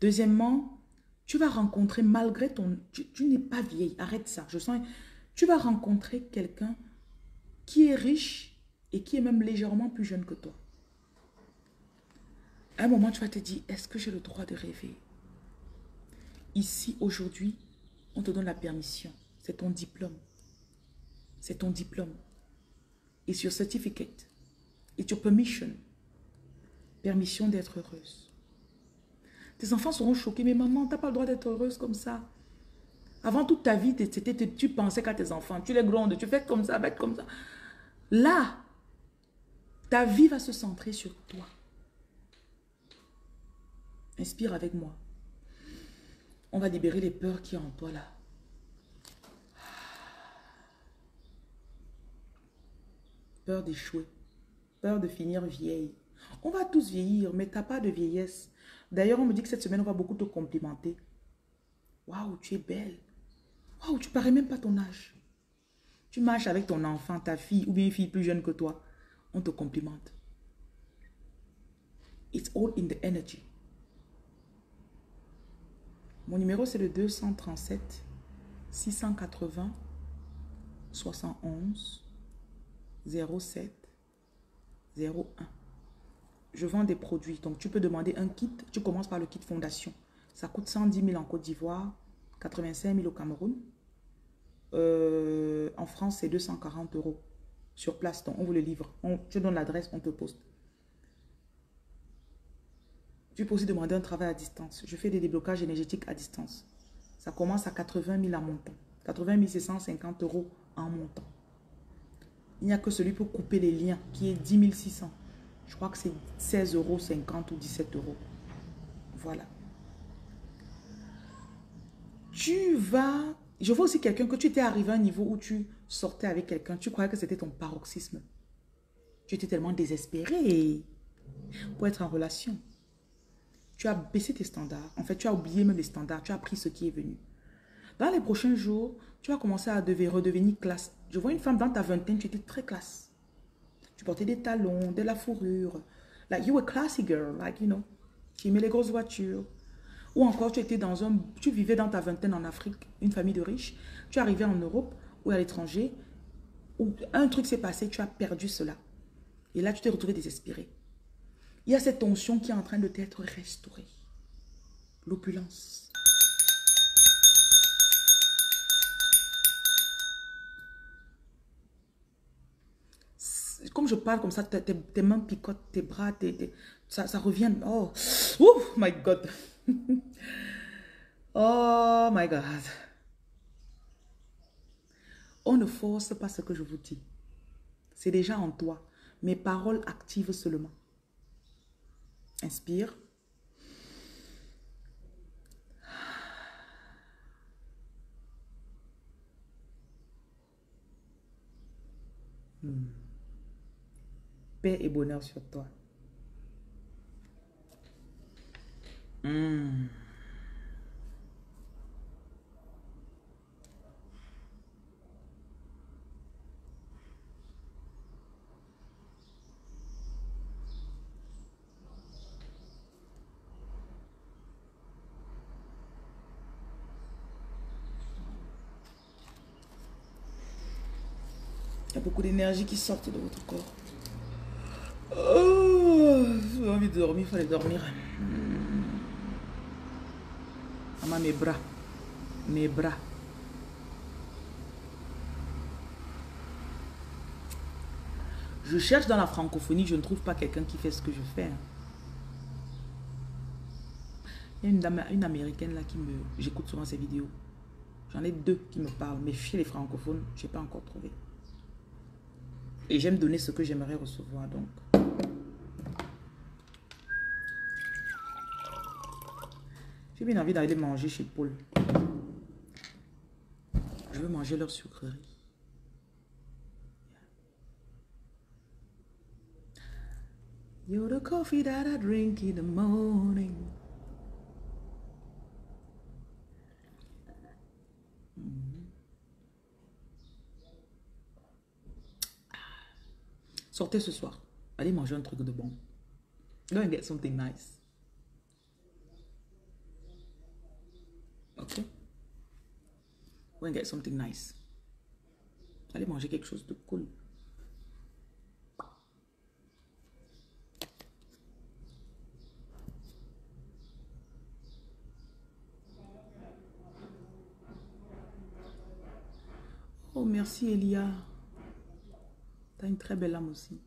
Deuxièmement, tu vas rencontrer, malgré ton... Tu n'es pas vieille, arrête ça. Je sens... Tu vas rencontrer quelqu'un qui est riche et qui est même légèrement plus jeune que toi. À un moment, tu vas te dire, est-ce que j'ai le droit de rêver? Ici, aujourd'hui, on te donne la permission. C'est ton diplôme. C'est ton diplôme. It's your certificate. It's your permission. Permission d'être heureuse. Tes enfants seront choqués. Mais maman, tu n'as pas le droit d'être heureuse comme ça. Avant toute ta vie, tu pensais qu'à tes enfants. Tu les grondes, tu fais comme ça, va être comme ça. Là, ta vie va se centrer sur toi. Inspire avec moi. On va libérer les peurs qui sont en toi là. Peur d'échouer. Peur de finir vieille. On va tous vieillir, mais tu n'as pas de vieillesse. D'ailleurs, on me dit que cette semaine, on va beaucoup te complimenter. Waouh, tu es belle. Waouh, tu parais même pas ton âge. Tu marches avec ton enfant, ta fille, ou bien une fille plus jeune que toi. On te complimente. It's all in the energy. Mon numéro, c'est le 237 680 71 07 01. Je vends des produits. Donc, tu peux demander un kit. Tu commences par le kit fondation. Ça coûte 110 000 en Côte d'Ivoire, 85 000 au Cameroun. En France, c'est 240 € sur place. Donc, on vous le livre. Tu donnes l'adresse, on te poste. Tu peux aussi demander un travail à distance. Je fais des déblocages énergétiques à distance. Ça commence à 80 000 en montant. 80 650 € en montant. Il n'y a que celui pour couper les liens qui est 10 600. Je crois que c'est 16,50 € ou 17 €. Voilà. Tu vas... Je vois aussi quelqu'un que tu étais arrivé à un niveau où tu sortais avec quelqu'un. Tu croyais que c'était ton paroxysme. Tu étais tellement désespéré pour être en relation. Tu as baissé tes standards. En fait, tu as oublié même les standards. Tu as pris ce qui est venu. Dans les prochains jours, tu vas commencer à redevenir classe. Je vois une femme dans ta vingtaine, tu étais très classe. Tu portais des talons, de la fourrure. Like you were a classy girl, like you know. Tu aimais les grosses voitures. Ou encore, tu vivais dans ta vingtaine en Afrique, une famille de riches. Tu arrivais en Europe ou à l'étranger. Où un truc s'est passé, tu as perdu cela. Et là, tu t'es retrouvé désespéré. Il y a cette tension qui est en train de t'être restaurée. L'opulence. Comme je parle comme ça, tes mains picotent, tes bras, ça revient. Oh, my God. Oh, my God. On ne force pas ce que je vous dis. C'est déjà en toi. Mes paroles activent seulement. Inspire. Paix et bonheur sur toi. Il y a beaucoup d'énergie qui sort de votre corps. Oh, j'ai envie de dormir, il fallait dormir. Maman, mes bras. Mes bras. Je cherche dans la francophonie, je ne trouve pas quelqu'un qui fait ce que je fais. Hein. Il y a une dame, une américaine là qui me... J'écoute souvent ses vidéos. J'en ai deux qui me parlent, mais chez les francophones, je n'ai pas encore trouvé. Et j'aime donner ce que j'aimerais recevoir, donc. J'ai bien envie d'aller manger chez Paul. Je veux manger leur sucrerie. You're the coffee that I drink in the morning. Sortez ce soir. Allez manger un truc de bon. Go and get something nice. Ok? Go and get something nice. Allez manger quelque chose de cool. Oh, merci Elia. T'as une très belle âme aussi.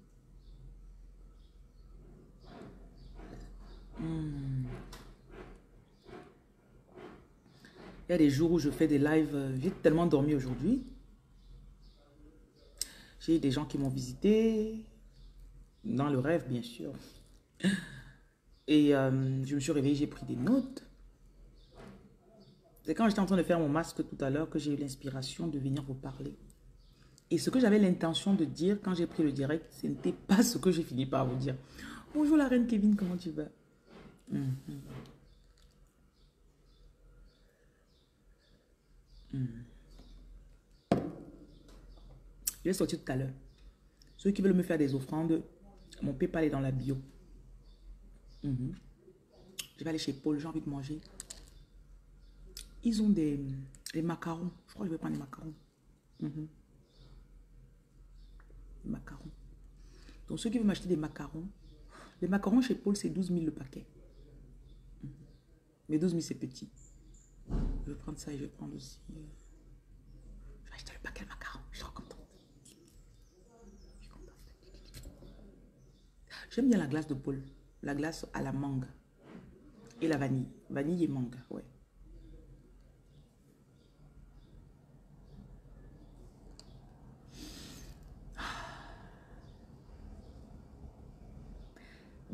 Il y a des jours où je fais des lives. J'ai tellement dormi aujourd'hui. J'ai des gens qui m'ont visité. Dans le rêve, bien sûr. Et je me suis réveillée, j'ai pris des notes. C'est quand j'étais en train de faire mon masque tout à l'heure que j'ai eu l'inspiration de venir vous parler. Et ce que j'avais l'intention de dire quand j'ai pris le direct, ce n'était pas ce que j'ai fini par vous dire. Bonjour la reine Kevin, comment tu vas? Je vais sortir tout à l'heure. Ceux qui veulent me faire des offrandes, mon PayPal est dans la bio. Je vais aller chez Paul, j'ai envie de manger. Ils ont des macarons. Je crois que je vais prendre des macarons. Des macarons. Donc ceux qui veulent m'acheter des macarons, les macarons chez Paul, c'est 12 000 le paquet. Mais 12 000, c'est petit. Je vais prendre ça et je vais prendre aussi... Je vais acheter le paquet de macarons. Je suis trop contente. J'aime bien la glace de Paul. La glace à la mangue. Et la vanille. Vanille et mangue, ouais.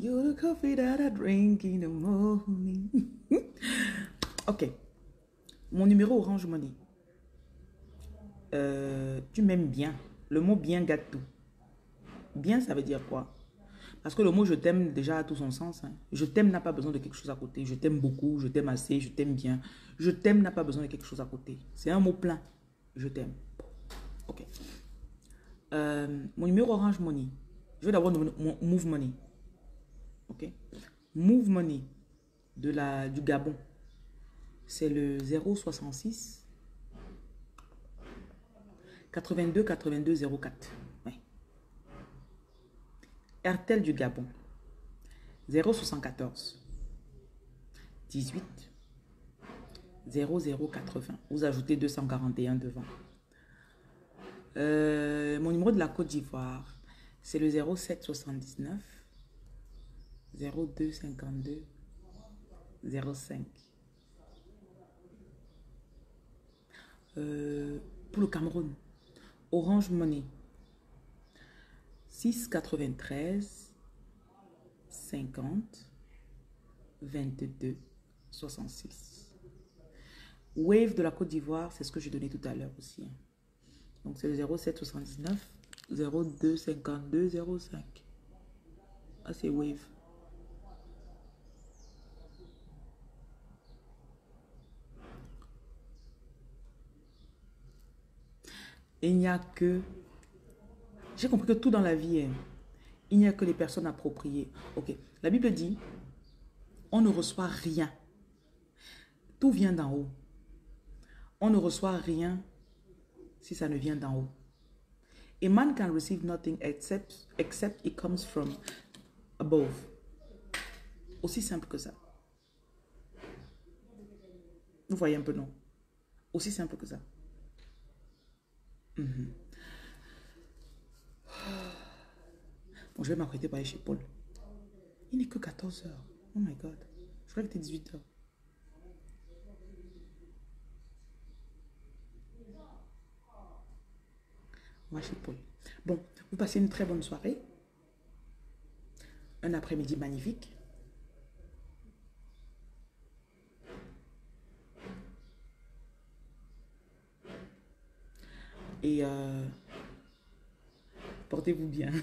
You're the coffee that I drink in the morning. Ok. Mon numéro Orange Money. Tu m'aimes bien. Le mot bien gâte tout. Bien, ça veut dire quoi? Parce que le mot je t'aime déjà a tout son sens. Hein. Je t'aime n'a pas besoin de quelque chose à côté. Je t'aime beaucoup, je t'aime assez, je t'aime bien. Je t'aime n'a pas besoin de quelque chose à côté. C'est un mot plein. Je t'aime. Ok. Mon numéro Orange Money. Je vais d'abord mon Move Money. Ok. Move Money du Gabon. C'est le 066 82 82 04. Ouais. Airtel du Gabon. 074 18 0080. Vous ajoutez 241 devant. Mon numéro de la Côte d'Ivoire, c'est le 0779 0252 05. Pour le Cameroun, Orange Money 693 50 22 66. Wave de la Côte d'Ivoire, c'est ce que j'ai donné tout à l'heure aussi. Donc c'est le 0779 0252 05. Ah, c'est Wave. Et il n'y a que... J'ai compris que tout dans la vie, il n'y a que les personnes appropriées. Ok, la Bible dit, on ne reçoit rien. Tout vient d'en haut. On ne reçoit rien si ça ne vient d'en haut. A man can receive nothing except it comes from above. Aussi simple que ça. Vous voyez un peu, non? Aussi simple que ça. Bon, je vais m'apprêter pour aller chez Paul. Il n'est que 14 heures. Oh my God. Je crois que c'était 18 heures. On va chez Paul. Bon, vous passez une très bonne soirée. Un après-midi magnifique. Et portez-vous bien.